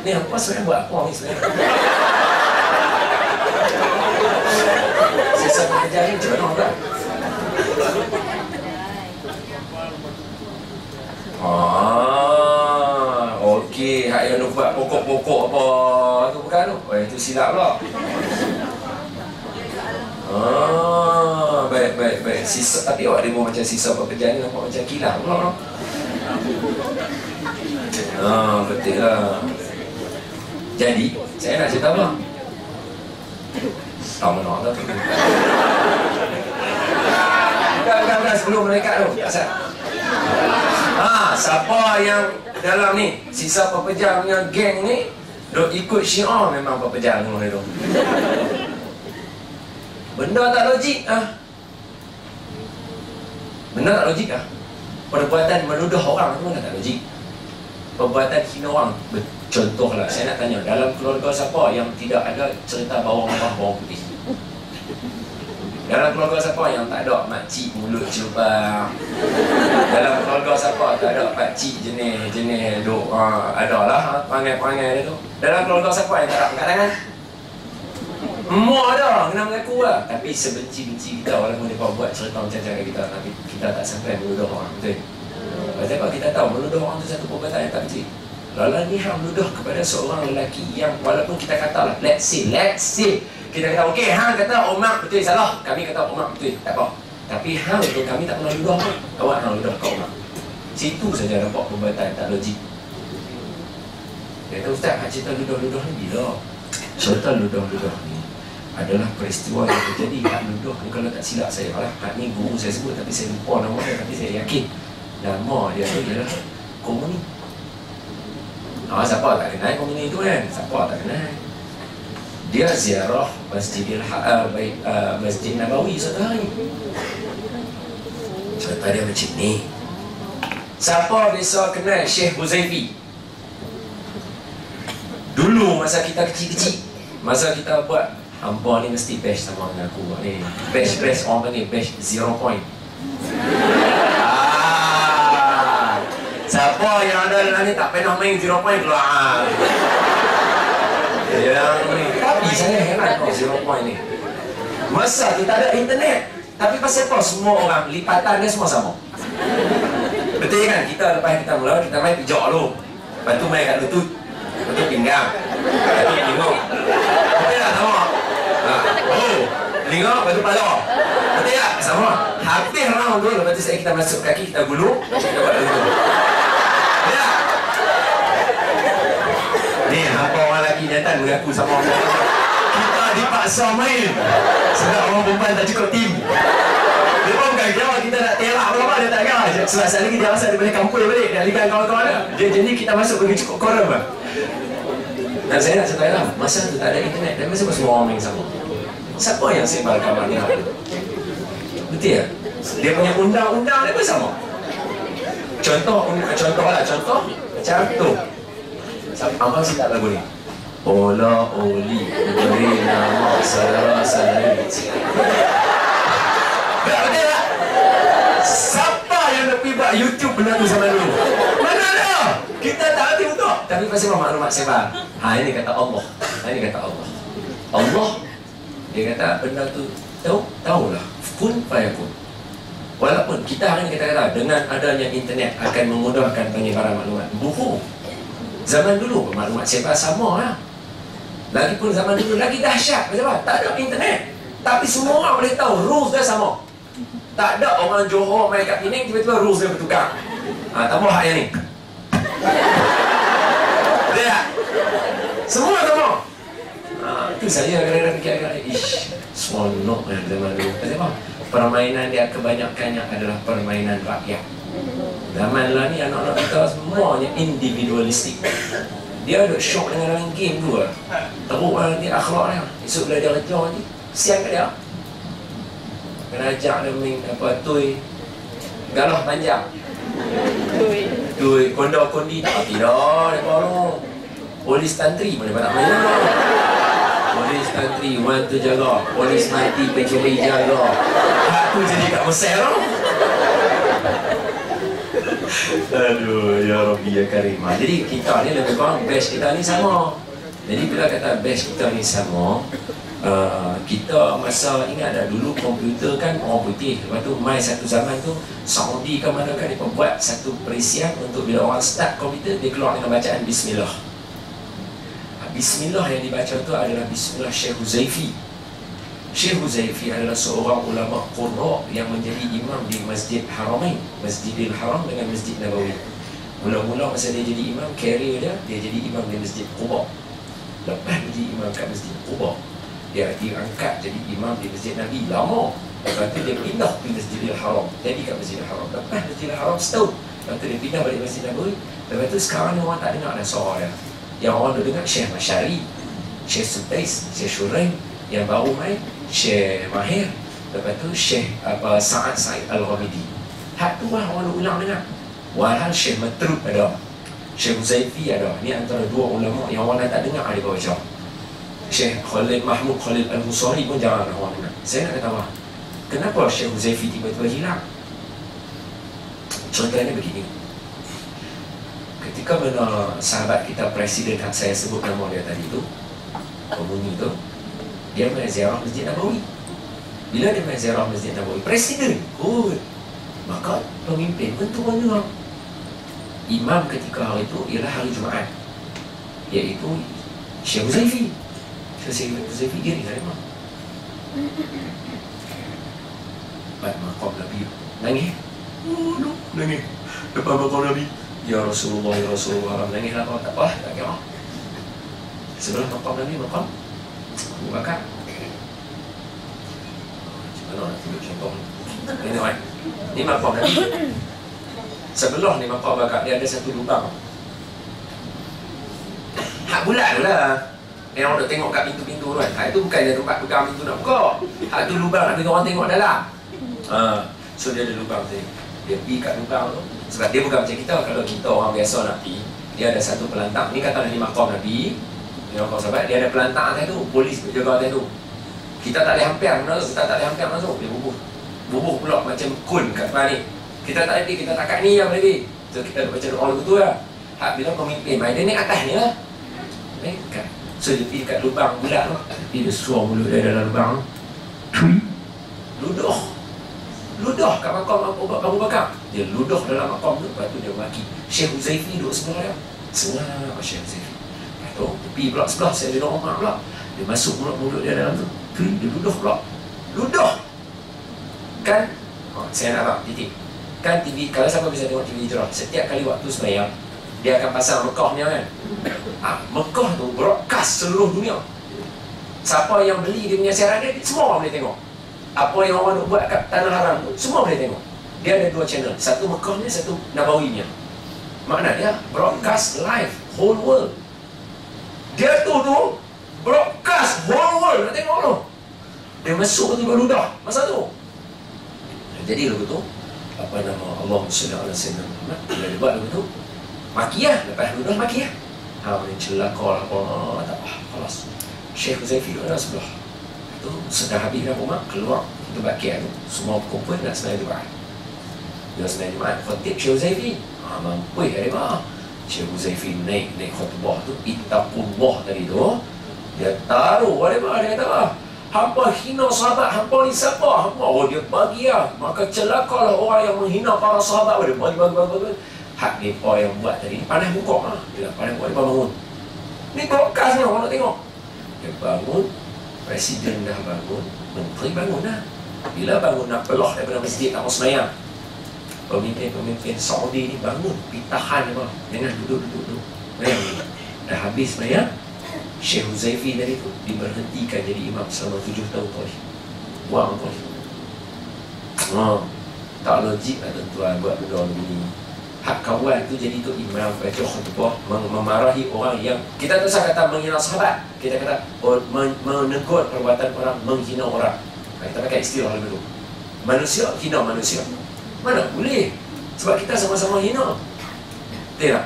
Ni apa sebenarnya buat apa ni sebenarnya? Sisa pepejal ni macam mana kan? Okey, hak yang buat pokok-pokok apa tu bukan tu? Oh, itu silap pula. Baik. Sisa, tapi awak dia macam sisa pekerjaan ni nampak macam kilang pula. Betul lah. Jadi, saya nak cerita apa? Tak mana tak. Bukan sebelum malaikat tu. Asal. Siapa yang dalam ni sisa pepejal punya geng ni duk ikut Syiah, memang pepejal semua ni tu. Benda tak logik Benda tak logik Perbuatan menuduh orang tu tak logik. Perbuatan hina orang. Contohlah, saya nak tanya, dalam keluarga siapa yang tidak ada cerita bawang merah, bawang putih? Dalam keluarga siapa yang tak ada makcik mulut jubah? Dalam keluarga siapa tak ada pakcik jenis duk ada lah perangai-perangai dia tu. Dalam keluarga siapa yang tak ada angkat tangan? Mak ada, kena mengaku lah. Tapi sebenci-benci kita walaupun mereka buat cerita macam-macam kat kita, tapi kita tak sampai menuduh orang, betul? Sebab kita tahu menuduh orang tu satu perbuatan yang tak kecil. Lalu ni hang menuduh kepada seorang lelaki yang walaupun kita kata lah, let's say kita kata okey, hang kata Umar betul salah, kami kata Umar betul, tak apa. Tapi hang itu kami tak pernah ludah pun. Awak hang ludah kat Umar. Situ saja nampak perbuatan tak logik. Dia kata ustaz, hak cerita ludah-ludah ni bila? Cerita ludah-ludah ni adalah peristiwa yang terjadi. Hak ludah ni kalau tak silap saya, hak ni guru saya sebut tapi saya lupa nama dia, tapi saya yakin nama dia tu ialah Komuni. Siapa tak kenal Komuni tu kan? Siapa tak kenal? Dia ziarah Masjid Nabawi satu hari. Cerita dia macam ni. Siapa biasa kenal Syekh Huzaifi? Dulu masa kita kecil-kecil, masa kita buat hampa ni mesti bash sama dengan aku ni. Bash orang panggil bash 0 point. Siapa yang ada dalam ni tak pernah main 0 point keluar. Tapi saya heran kau 0 point ni. Masa kita ada internet, tapi pasal apa semua orang lipatan dia semua sama? Betul kan? Kita lepas kita mula, kita main pijak dulu. Lepas tu main kat lutut. Lepas tu pinggang. Lepas tu tengok. Betul tak sama? Tengok, lepas tu pala. Betul tak? Sama. Habis round tu, lepas tu kita masuk kaki, kita gulung. Kita buat lutut. Betul tak? Ni, apa orang lelaki jantan mengaku sama orang. Kita dipaksa main. Sebab orang perempuan tak cukup tim. Dia pun bukan kira kita nak terak apa-apa, dia tak kira. Selasa lagi dia rasa dia boleh kampul balik. Dia lihat kawan-kawan dia. Jadi kita masuk pergi cukup koran lah. Dan saya nak cerita lah, masa tu tak ada internet. Dan masa semua orang main sama. Siapa yang sebar kabar ni? Betul ya? Dia punya undang-undang dia pun sama. Contoh macam tu. Apa sih tak lagu ni? Ola oli beri nama saudara saya. Betul tak? Siapa yang nak pergi buat YouTube benda tu sama dulu? Mana ada? Kita tak hati untuk. Tapi pasal maklumat sebar. Ini kata Allah. Ini kata Allah. Allah dia kata benda tu tahulah. Kun fayakun. Walaupun kita hari ni kata dengan adanya internet akan memudahkan penyebaran maklumat. Bohong. Zaman dulu maklumat sebar sama lah. Lagipun zaman dulu lagi dahsyat. Macam apa? Tak ada internet. Tapi semua orang boleh tahu rules dia sama. Tak ada orang Johor main kat Penang tiba-tiba rules dia bertukar. Tambah hak yang ni. Betul tak? Semua sama. Itu saya kadang-kadang fikir seronok kan zaman dulu. Macam apa? Permainan dia kebanyakannya adalah permainan rakyat. Zaman lah ni anak-anak kita semuanya individualistik. Dia ada syok dengan dalam game tu lah. Teruk lah nanti akhlak dia. Esok bila dia kerja nanti, siang ke dia? Kena ajak dia main apa, tui galah panjang. Tui kondi tak hati dah. Dia baru polis tantri pun dia tak main lah. Polis tantri, one tu jaga. Polis mati, pencuri jaga. Hak tu jadi kat Mesir lah. Aduh, ya Rabbi ya Karim. Jadi kita ni lebih kurang batch kita ni sama. Jadi bila kata batch kita ni sama, kita masa ingat dah dulu komputer kan orang putih. Lepas tu mai satu zaman tu Saudi ke mana kan dia buat satu perisian untuk bila orang start komputer dia keluar dengan bacaan Bismillah. Bismillah yang dibaca tu adalah Bismillah Syekh Huzaifi. Syekh Huzaifi adalah seorang ulama qurra yang menjadi imam di Masjid Haramain, Masjidil Haram dengan Masjid Nabawi. Mula-mula masa dia jadi imam, career dia jadi imam di Masjid Quba. Lepas jadi imam kat Masjid Quba, dia diangkat jadi imam di Masjid Nabi lama. Lepas tu dia pindah ke Masjidil Haram, jadi kat Masjidil Haram. Lepas Masjidil Haram setahun, lepas tu dia pindah balik Masjid Nabawi. Lepas tu sekarang ni orang tak dengar dah suara dia. Yang orang dah dengar Syekh Masyari, Syekh Sudais, Syekh Shuraim. Yang baru main Syekh Mahir. Lepas tu Syekh Sa'ad Sa'id Al-Ghamidi. Hak tu lah orang ulang dengar. Walhal Syekh Matrud ada, Syekh Huzaifi ada. Ni antara dua ulama yang orang dah tak dengar dia baca. Syekh Khalid Mahmud Khalid Al-Husari pun jarang orang dengar. Saya nak kata apa? Kenapa Syekh Huzaifi tiba-tiba hilang? Ceritanya begini. Ketika mana sahabat kita presiden yang saya sebut nama dia tadi tu, pembunuh tu, dia main ziarah Masjid Nabawi. Bila dia main ziarah Masjid Nabawi, presiden good, maka pemimpin pun turun juga. Imam ketika hari itu ialah hari Jumaat, iaitu Syekh Huzaifi. Syekh Huzaifi diri dari mana? Pada maqam Nabi nangis. Oh, nangis depan maqam Nabi. Ya Rasulullah, ya Rasulullah. Nangis lah, tak apa, tak kira. Sebelah maqam Nabi, maqam Abu Bakar. Mana nak tunjuk contoh ni? Ini kan, ni maqam Nabi. Sebelah ni maqam Abu Bakar, dia ada satu lubang. Hak bulat tu lah. Yang orang nak tengok kat pintu-pintu tu kan. Hak itu bukan dia tempat pegang pintu nak buka. Hak tu lubang nak bagi orang tengok dalam. So dia ada lubang tu. Dia pergi kat lubang tu. Sebab dia bukan macam kita. Kalau kita orang biasa nak pergi, dia ada satu pelantang. Ni kata ni maqam Nabi. Ni maqam sahabat. Dia ada pelantang atas tu. Polis jaga atas tu. Kita tak boleh hampir masuk. Kita tak boleh hampir masuk. Dia bubuh. Bubuh pula macam kun kat depan ni. Kita tak boleh. Kita tak kat ni yang boleh. So kita baca doa betul lah. Hak bila pemimpin main dia ni atas ni lah. Kan? So dia pergi kat lubang bulat tu. Dia suruh mulut dia dalam lubang. Ludah kat makam Abu Bakar. Dia ludah dalam makam tu. Lepas tu dia maki Syekh Huzaifi duduk sebelah dia. Sebelah Syekh Huzaifi. Lepas tu tepi pula sebelah Sayyidina Umar pula. Dia masuk mulut dia dalam tu. Dia ludah pula. Ludah. Kan? Saya nak abang titik. Kan TV, kalau siapa bisa tengok TV Hijrah, setiap kali waktu sembahyang dia akan pasang Mekah ni kan. Mekah tu broadcast seluruh dunia. Siapa yang beli dia punya siaran dia, semua orang boleh tengok. Apa yang orang nak buat kat Tanah Haram tu, semua boleh tengok. Dia ada dua channel, satu Mekah ni, satu Nabawi nya. Maknanya broadcast live whole world. Dia tu broadcast whole world nak tengok tu. Dia masuk tu ludah masa tu. Jadi lagu tu apa nama Allah Subhanahu Wa Taala bila dia buat lagu tu makiyah, lepas ludah makiyah. Ni celaka lah apa tak apa. Kelas Syekh Huzaifi duduk dalam sebelah. Tu sudah habis dah rumah, keluar untuk bakir tu. Semua kumpul nak sembahyang Jumaat. Dia sembahyang Jumaat, khatib Syekh Huzaifi. Mampu dari mana? Syekh Huzaifi naik khutbah tu, ittaqullah tadi tu. Dia taruh dari mana dia kata, hampa hina sahabat, hampa ni siapa? Hampa, dia bagi lah. Maka celakalah orang yang menghina para sahabat. Dia bagi. Hak mereka yang buat tadi, panas muka lah. Dia panas muka, dia bangun. Ni broadcast ni orang nak tengok. Dia bangun, presiden dah bangun, menteri bangun dah. Bila bangun nak pelah daripada masjid tak mau sembahyang. Pemimpin Saudi ni bangun, pitahan apa, dengan duduk. Bayang, dah habis sembahyang. Syekh Huzaifi tadi tu diberhentikan jadi imam selama 7 tahun tadi. Buang tadi. Tak logik lah tuan-tuan buat benda begini. Hak kawan tu jadi tu imam baca khutbah memarahi orang yang kita tak usah kata menghina sahabat. Kita kata menegur perbuatan orang, menghina orang. Kita pakai istilah dulu. Manusia hina manusia. Mana boleh? Sebab kita sama-sama hina. Tidak.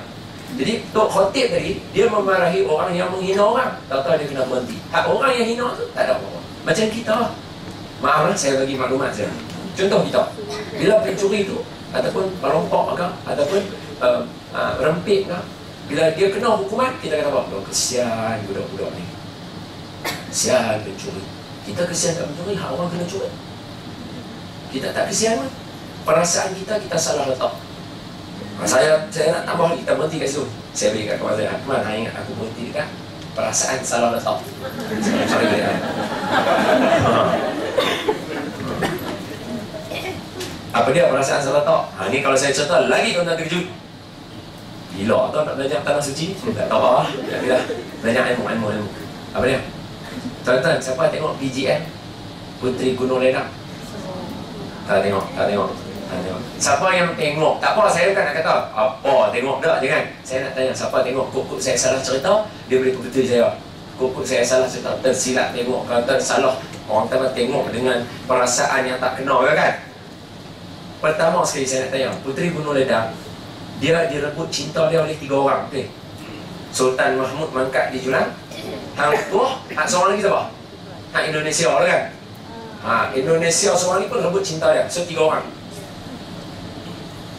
Jadi Tok Khatib tadi dia memarahi orang yang menghina orang. Tahu-tahu dia kena berhenti. Hak orang yang hina tu tak ada apa-apa. Macam kita. Maaf lah saya bagi maklumat saya. Contoh kita. Bila pencuri tu ataupun perompok ke ataupun rempit ke, bila dia kena hukuman, kita kata apa? Kesian budak-budak ni. Kesian pencuri. Kita kesian kat pencuri, hak orang kena curi. Kita tak kesian pun. Perasaan kita salah letak. Saya nak tambah lagi, kita berhenti kat situ. Saya beri kat kawan saya, Akmal, ingat aku berhenti dekat perasaan salah letak. Sorry dia. Apa dia perasaan salah letak? Ni kalau saya cerita lagi tuan-tuan terkejut. Gila tau nak belajar tanah suci? Tak tahu apa. Dah belajar ilmu. Apa dia? Tuan-tuan, siapa tengok PGN? Puteri Gunung Ledang? Tak tengok. Siapa yang tengok? Tak apa, saya kan nak kata apa tengok tak, jangan. Saya nak tanya siapa tengok. Kok saya salah cerita, dia boleh puteri saya. Kok saya salah cerita, tersilap tengok, kata salah. Orang tengok dengan perasaan yang tak kena kan? Pertama sekali saya nak tanya, Puteri Gunung Ledang, dia direbut cinta dia oleh 3 orang. Okay. Sultan Mahmud mangkat di Julang. Hang tua, hak seorang lagi siapa? Hak Indonesia lah kan? Indonesia seorang ni pun rebut cinta dia. So 3 orang.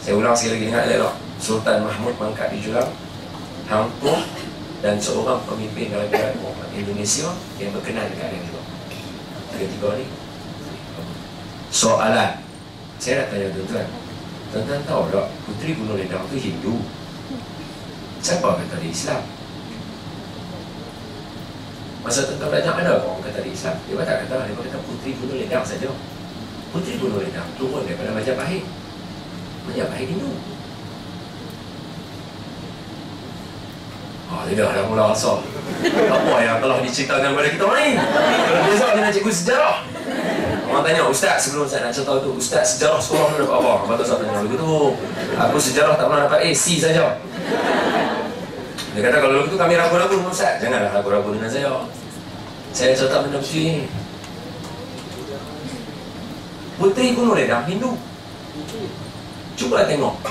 Saya ulang sekali lagi, ingat elok. Sultan Mahmud mangkat di Julang, Hang Tuah, dan seorang pemimpin daripada Indonesia yang berkenan dekat dia juga. Ada 3 ni. Soalan, saya nak tanya tuan-tuan. Tuan-tuan tahu tak, Puteri Gunung Ledang tu Hindu? Siapa kata dia Islam? Masa tuan-tuan belajar, ada orang kata dia Islam? Dia tak kata, dia kata Puteri Gunung Ledang saja. Puteri Gunung Ledang turun daripada Majapahit. Majapahit Hindu. Tidak dah mula rasa apa yang telah diceritakan kepada kita orang ni. Kalau besok kena cikgu sejarah. Orang tanya, Ustaz, sebelum saya nak cerita tu, Ustaz, sejarah sekolah mana dapat apa? Lepas tu saya tanya, begitu, aku sejarah tak pernah dapat A, C saja. Dia kata, kalau begitu kami ragu-ragu dengan Ustaz. Janganlah ragu-ragu dengan saya. Saya cerita benda mesti ni. Puteri Gunung Ledang Hindu. Cuba tengok.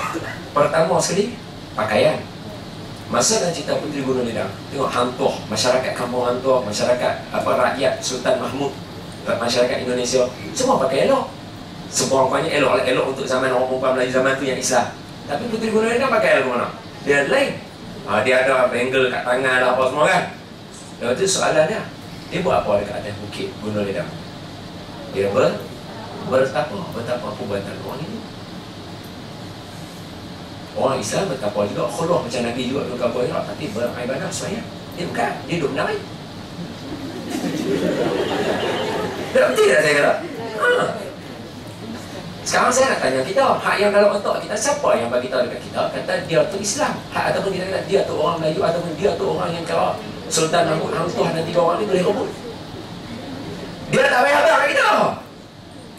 Pertama sekali, pakaian. Masa dan cerita Puteri Gunung Ledang, tengok Hang Tuah, masyarakat kampung Hang Tuah, masyarakat rakyat Sultan Mahmud, masyarakat Indonesia, semua pakai elok. Sekurang-kurangnya elok untuk zaman orang perempuan Melayu zaman tu yang Islam. Tapi Puteri Gunung Ledang pakai elok mana? Dia lain. Dia ada bangle kat tangan lah apa semua kan. Lepas tu soalan dia buat apa dekat atas bukit Gunung Ledang? Dia bertapa apa buatan orang ini. Orang Islam bertapa juga, khuluh macam Nabi juga duduk kabur Iraq, tapi beribadah semayang. Dia bukan, dia duduk menari. Tak betul tak saya kata? Sekarang saya nak tanya kita, hak yang dalam otak kita, siapa yang bagi tahu dekat kita kata dia tu Islam? Hak ataupun kita kata dia tu orang Melayu, ataupun dia tu orang yang kalau Sultan Mahmud, Hang Tuah dan 3 orang ni boleh rebut. Dia tak payah kat kita.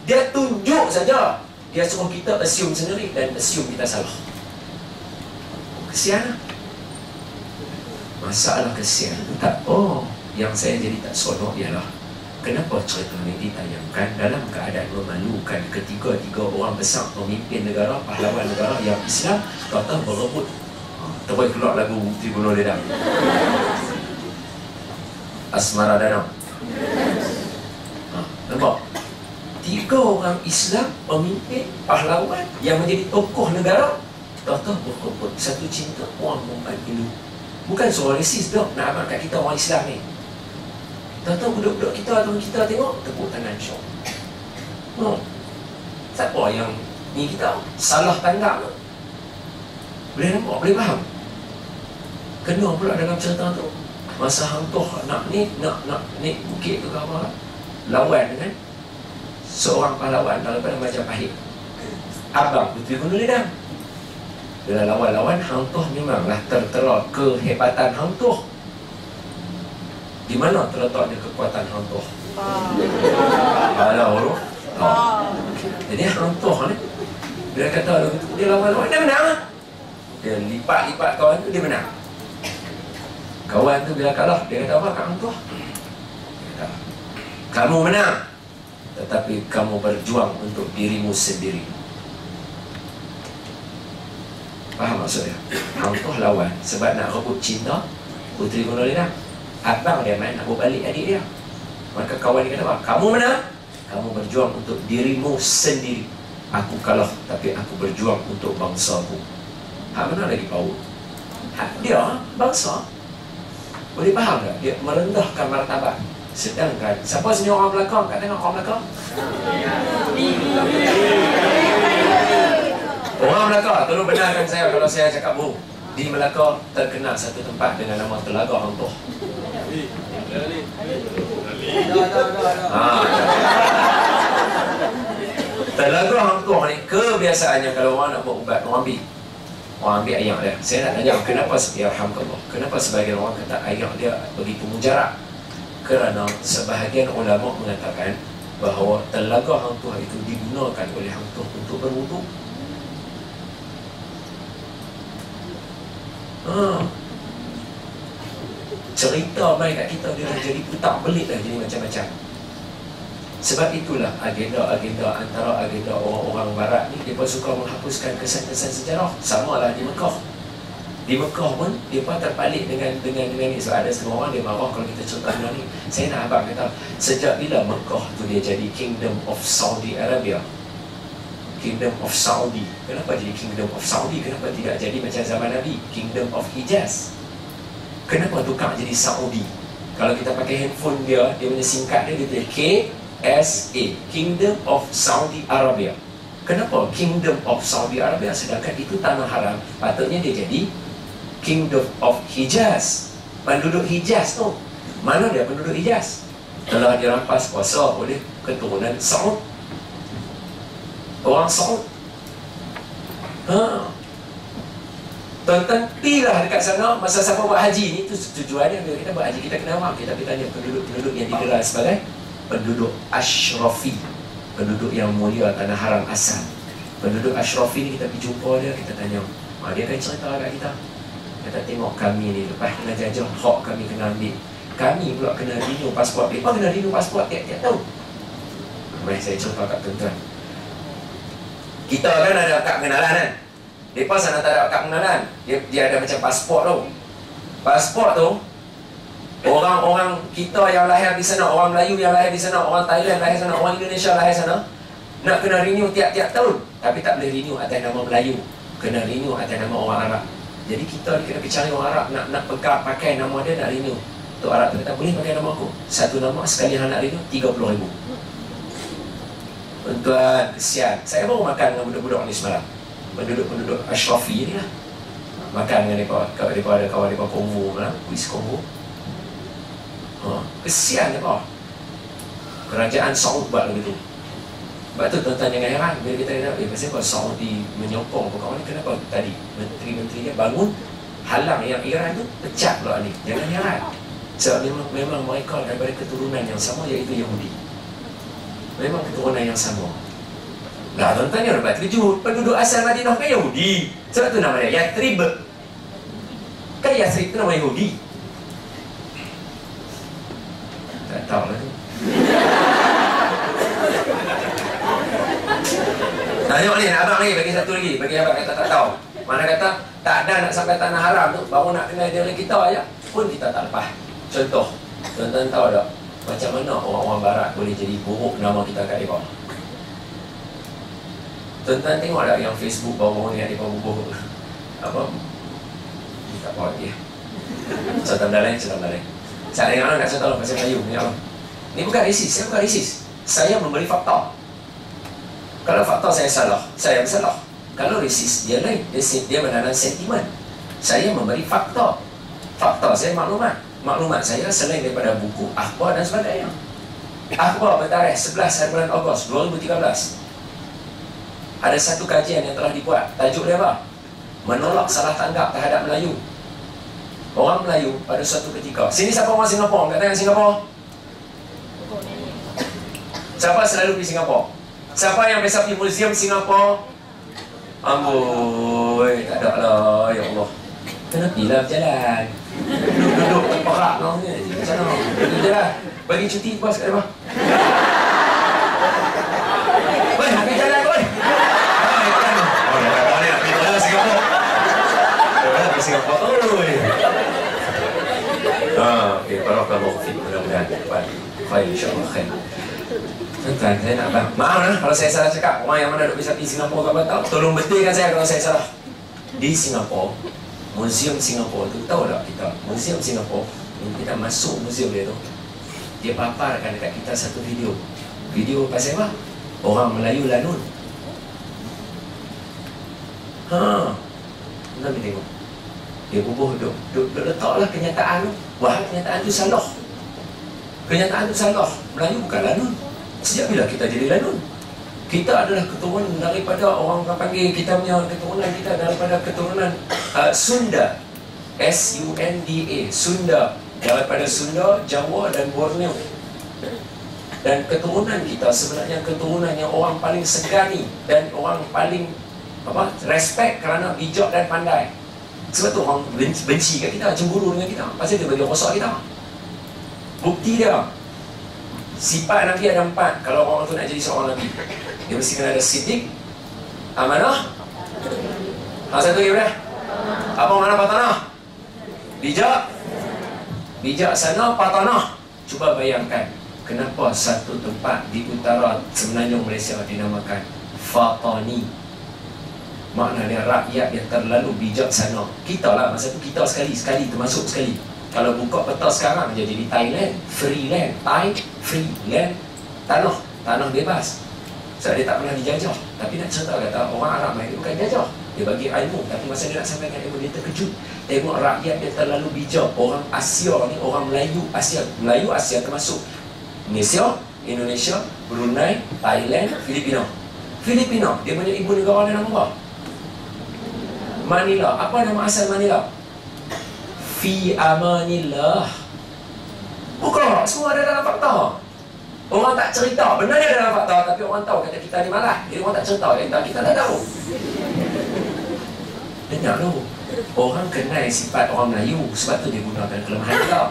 Dia tunjuk saja. Dia suruh kita assume sendiri dan assume kita salah. Kesian. Masalah kesian tak. Yang saya jadi tak seronok ialah kenapa cerita ini ditayangkan dalam keadaan memalukan ketika 3 orang besar pemimpin negara, pahlawan negara yang Islam kata berebut. Terus keluar lagu Puteri Gunung Ledang, Asmara Danau. Nampak? 3 orang Islam pemimpin, pahlawan yang menjadi tokoh negara kata berebut satu cinta orang perempuan Hindu. Bukan seorang rasis dok nak amalkan kita orang Islam ni. Tahu budak-budak kita atau kita tengok tepuk tangan syok. Siapa yang ni kita salah tangkap tu? Boleh nampak, boleh faham? Kena pula dalam cerita tu. Masa Hang Tuah nak bukit tu ke apa, lawan dengan seorang pahlawan daripada Majapahit, abang Puteri Gunung Ledang. Bila lawan-lawan, Hang Tuah memanglah tertera kehebatan Hang Tuah. Di mana terletak dia kekuatan Hang Tuah? Alah, jadi Hang Tuah ni, bila kata dia lawan-lawan, dia menang. Dia lipat-lipat kawan tu, dia menang. Kawan tu bila kalah, dia kata apa kat Hang Tuah? Dia kata, kamu menang, tetapi kamu berjuang untuk dirimu sendiri. Faham maksudnya? Hang Tuah lawan sebab nak rebut cinta Puteri Gunung Ledang. Abang dia main nak balik adik dia. Maka kawan dia kata apa? Kamu menang, kamu berjuang untuk dirimu sendiri. Aku kalah, tapi aku berjuang untuk bangsaku. Hak mana lagi power? Hak dia bangsa. Boleh faham tak? Dia merendahkan martabat. Sedangkan siapa senyum orang belakang? Kat tengok orang belakang. Orang Melaka, tolong benarkan saya kalau saya cakap bohong. Di Melaka terkenal satu tempat dengan nama Telaga Hang Tuah. Telaga Hang Tuah ni kebiasaannya kalau orang nak buat ubat, orang ambil air dia. Saya nak tanya kenapa yarhamkallah, kenapa sebahagian orang kata air dia begitu mujarab? Kerana sebahagian ulama mengatakan bahawa Telaga Hang Tuah itu digunakan oleh Hang Tuah untuk berwuduk. Cerita main kat kita dia dah jadi putar belit dah, jadi macam-macam. Sebab itulah agenda-agenda antara agenda orang-orang barat ni, mereka suka menghapuskan kesan-kesan sejarah. Sama lah di Mekah. Di Mekah pun dia pun terpalit dengan ni. So ada setengah orang dia marah kalau kita contoh ni. Saya nak abang kata, sejak bila Mekah tu dia jadi Kingdom of Saudi Arabia? Kingdom of Saudi. Kenapa jadi Kingdom of Saudi? Kenapa tidak jadi macam zaman Nabi, Kingdom of Hijaz? Kenapa tukar jadi Saudi? Kalau kita pakai handphone dia punya singkat dia tulis KSA, Kingdom of Saudi Arabia. Kenapa Kingdom of Saudi Arabia? Sedangkan itu tanah haram. Patutnya dia jadi Kingdom of Hijaz. Penduduk Hijaz tu, mana dia penduduk Hijaz? Telah dirampas kuasa oleh keturunan Saud, orang Saud. Tuan-tuan pergilah dekat sana masa siapa buat haji ni. Tu tujuannya bila kita buat haji, kita kena faham. Kita tanya penduduk-penduduk yang digelar sebagai penduduk Ashrafi, penduduk yang mulia tanah haram asal. Penduduk Ashrafi ni kita pergi jumpa dia, kita tanya, dia akan cerita kat kita. Kita tengok kami ni lepas kena jajah, hak kami kena ambil, kami pula kena renew pasport. Mereka kena renew pasport tiap-tiap tahun. Mari saya cerita kat tuan-tuan. Kita kan ada kad pengenalan kan. Mereka sana tak ada kad pengenalan. Dia ada macam pasport tu. Pasport tu, orang-orang kita yang lahir di sana, orang Melayu yang lahir di sana, orang Thailand lahir sana, orang Indonesia lahir sana, nak kena renew tiap-tiap tahun. Tapi tak boleh renew atas nama Melayu, kena renew atas nama orang Arab. Jadi kita kena cari orang Arab, nak pegang pakai nama dia, nak renew. Untuk Arab tu kata, boleh pakai nama aku. Satu nama sekali nak renew 30,000. Tuan-tuan, kesian. Saya baru makan dengan budak-budak ni semalam. Penduduk-penduduk Ashrafi ni lah. Makan dengan mereka. Kalau mereka ada kawan mereka Kongo lah, kuis Kongo. Kesian mereka. Kerajaan Saud buat begitu. Sebab tu tuan-tuan jangan heran bila kita kata, pasal apa Saudi menyokong perkara ni, kenapa tadi menteri-menteri dia bangun halang yang Iran tu, pecat pula ni. Jangan heran. Sebab memang mereka daripada keturunan yang sama, iaitu Yahudi. Memang keturunan yang sama. Lah tuan-tuan yang lebat terkejut, penduduk asal Madinah kan Yahudi. Sebab tu nama dia Yathrib. Kan Yathrib tu nama Yahudi. Tak tahu lah tu. Tengok ni, nak abang lagi, bagi satu lagi. Bagi abang kata tak tahu. Mana kata tak ada nak sampai tanah haram tu, baru nak kenal dia oleh kita aja, pun kita tak lepas. Contoh, tuan-tuan tahu tak macam mana orang-orang barat boleh jadi buruk nama kita kat mereka? Tuan-tuan tengok tak yang Facebook baru ni ada buruk apa? Ni tak apa lagi. Contoh lain. Saya tengok nak contoh lah pasal Melayu. Ni bukan resis, saya bukan resis. Saya memberi fakta. Kalau fakta saya salah, saya bersalah. Kalau resis, dia lain. Dia menanam sentimen. Saya memberi fakta. Fakta saya maklumat. Maklumat saya selain daripada buku akhbar dan sebagainya. Akhbar bertarikh 11 hari bulan Ogos 2013. Ada satu kajian yang telah dibuat. Tajuk dia apa? Menolak salah tanggap terhadap Melayu. Orang Melayu pada suatu ketika. Sini siapa orang Singapura? Kata yang Singapura? Siapa selalu pergi Singapura? Siapa yang biasa pergi museum Singapura? Amboi, tak ada lah, ya Allah. Kena pergilah berjalan. Duduk terperak lah ni. Macam mana? Berjalan. Bagi cuti puas kat depan. Weh, nak pergi jalan weh. Oh, dah ni nak pergi jalan Singapura. Dah pergi Singapura. Okay, barakallahu fiik. Mudah-mudahan dapat khair, insyaAllah khair. Tuan-tuan, saya nak bang. Maaf lah kalau saya salah cakap. Orang yang mana duk bisa pergi Singapura ke Batam, tolong betulkan saya kalau saya salah. Di Singapura, museum Singapura tu, tahu tak kita? Museum Singapura, kita masuk museum dia tu, dia paparkan dekat kita satu video. Video pasal apa? Orang Melayu lanun. Nanti tengok. Dia bubuh duk letaklah kenyataan tu. Wah, kenyataan tu salah. Kenyataan tu salah. Melayu bukan lanun. Sejak bila kita jadi lanun? Kita adalah keturunan daripada orang panggil kita punya keturunan kita daripada keturunan Sunda. S-U-N-D-A. Sunda. Daripada Sunda, Jawa dan Borneo. Dan keturunan kita sebenarnya keturunan yang orang paling segani dan orang paling respect kerana bijak dan pandai. Sebab tu orang benci kat kita, cemburu dengan kita. Pasal dia bagi rosak kita. Bukti dia, sifat Nabi ada 4. Kalau orang tu nak jadi seorang Nabi, dia mesti kena ada siddiq, amanah. Satu lagi boleh? Apa makna patanah? Bijak. Bijaksana patanah. Cuba bayangkan, kenapa satu tempat di utara Semenanjung Malaysia dinamakan Fatani? Maknanya rakyat yang terlalu bijaksana. Kita lah, masa tu kita sekali termasuk sekali. Kalau buka peta sekarang je jadi Thailand, free land, Thai, free land, tanah bebas. Sebab dia tak pernah dijajah. Tapi nak cerita kata, orang Arab main dia bukan jajah, dia bagi ilmu. Tapi masa dia nak sampaikan ilmu, dia terkejut. Tengok rakyat yang terlalu bijak. Orang Asia ni, orang Melayu Asia termasuk Malaysia, Indonesia, Brunei, Thailand, Filipina. Dia punya ibu negara dia nama apa? Manila. Apa nama asal Manila? Fi amanillah. Bukan, semua ada dalam fakta. Orang tak cerita, benar dia dalam fakta, tapi orang tahu kata kita ni malah. Jadi orang tak cerita, kita tak tahu. Dengar tu, orang kenal sifat orang Melayu, sebab tu dia gunakan kelemahan kita.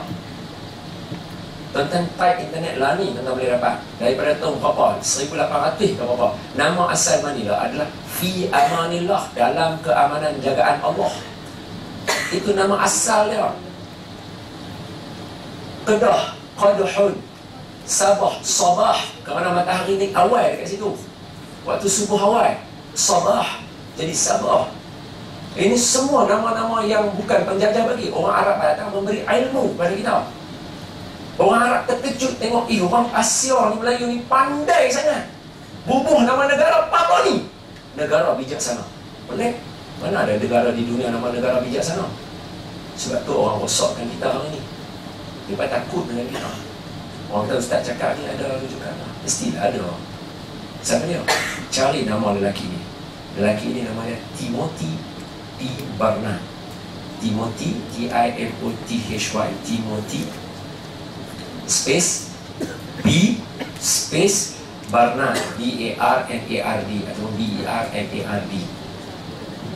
Tonton type internet lah ni, tuan-tuan boleh dapat. Daripada tahun berapa? 1800 ke berapa. Nama asal Manila adalah Fi amanillah, dalam keamanan jagaan Allah. Itu nama asal dia. Kedah, Qaduhun, Sabah, Sabah, kerana matahari ni awal dekat situ. Waktu subuh awal, Sabah jadi Sabah. Ini semua nama-nama yang bukan penjajah bagi. Orang Arab datang memberi ilmu kepada kita. Orang Arab terkejut tengok, orang Asia ni, Melayu ni pandai sangat. Bubuh nama negara apa ni? Negara bijaksana. Boleh? Mana ada negara di dunia nama negara bijaksana? Sebab tu orang rosakkan kita hari ni. Dia takut dengan kita. Orang kata ustaz cakap ni ada rujukan. Mestilah ada. Siapa dia? Cari nama lelaki ni. Lelaki ni nama dia Timothy P. Barnard. Timothy, T-I-M-O-T-H-Y, Timothy space B space Barnard, B-A-R-N-A-R-D atau B-E-R-N-A-R-D.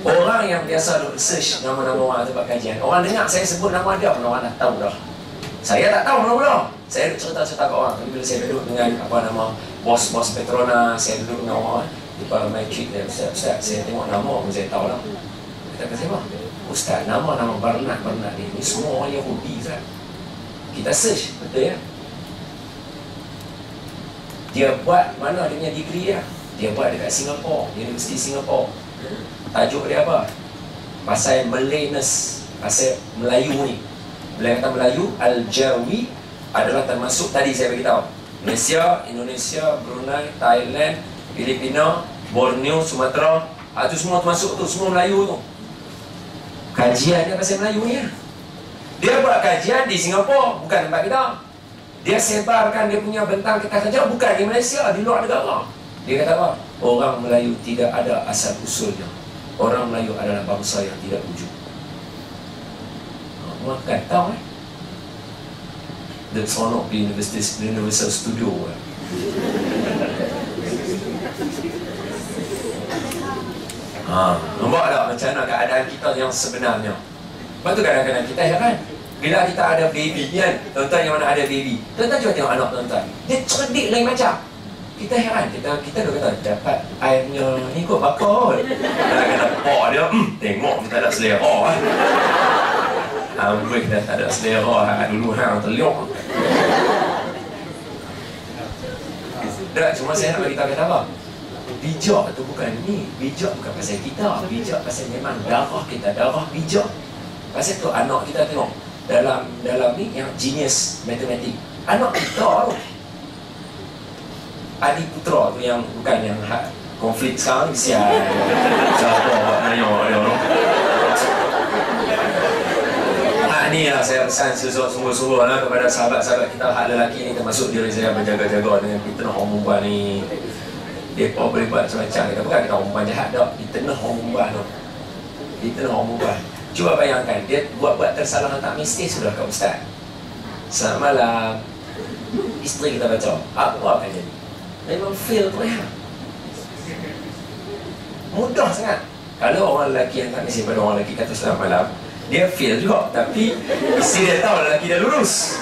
Orang yang biasa search nama-nama orang tempat kajian, orang dengar saya sebut nama dia pun orang dah tahu dah. Saya tak tahu mula-mula. Saya cerita-cerita kat orang. Bila saya duduk dengan apa nama bos-bos Petronas, saya duduk dengan orang di Parametric dan Ustaz, saya tengok nama pun saya tahu lah. Kata saya apa? Ustaz, nama-nama Barnard ni semua orang Yahudi Ustaz. Kita search, betul ya? Dia buat mana dia punya degree dia? Dia buat dekat Singapura, Universiti Singapura. Tajuk dia apa? Pasal Malayness, pasal Melayu ni. Bila kata Melayu, Al-Jawi adalah termasuk tadi saya beritahu. Malaysia, Indonesia, Brunei, Thailand, Filipina, Borneo, Sumatera, itu semua termasuk tu, semua Melayu tu. Kajian dia pasal Melayu ni. Dia buat kajian di Singapura, bukan tempat kita. Dia sebarkan dia punya bentang kita saja, bukan di Malaysia, di luar negara. Dia kata apa? Orang Melayu tidak ada asal usulnya. Orang Melayu adalah bangsa yang tidak wujud. Makan tahu That's one of the Universal Studio. Nampak tak macam mana keadaan kita yang sebenarnya? Lepas tu kadang-kadang kita heran. Bila kita ada baby kan, tuan-tuan yang mana ada baby, tuan-tuan cuba tengok anak tuan-tuan, dia cerdik lain macam. Kita heran, kita dah kata dapat airnya ni kot bakal. Kadang-kadang pak dia, tengok kita ada selera. Amboi dah tak ada selera dulu hang terliok. Tak, cuma saya nak beritahu kata apa? Bijak tu bukan ni. Bijak bukan pasal kita. Bijak pasal memang darah kita. Darah bijak. Pasal tu anak kita tengok dalam ni yang genius matematik. Anak kita tu adik putera tu yang bukan yang konflik sekarang ni. Siapa buat nanya dia tu. Ni lah saya pesan sungguh-sungguh lah kepada sahabat-sahabat kita hak lelaki ni, termasuk diri saya, berjaga-jaga dengan fitnah orang perempuan ni. Mereka boleh buat macam-macam. Kita bukan kita orang perempuan jahat tak, fitnah orang perempuan tu. Fitnah orang perempuan. Cuba bayangkan, dia buat kesalahan tak mesti sudah ke Ustaz. Selamat malam. Isteri kita baca, apa akan jadi? Memang fail tu ya. Mudah sangat. Kalau orang lelaki yang tak mesti pada orang lelaki kata selamat malam, dia fail juga, tapi isteri dia tahu lelaki dah lurus.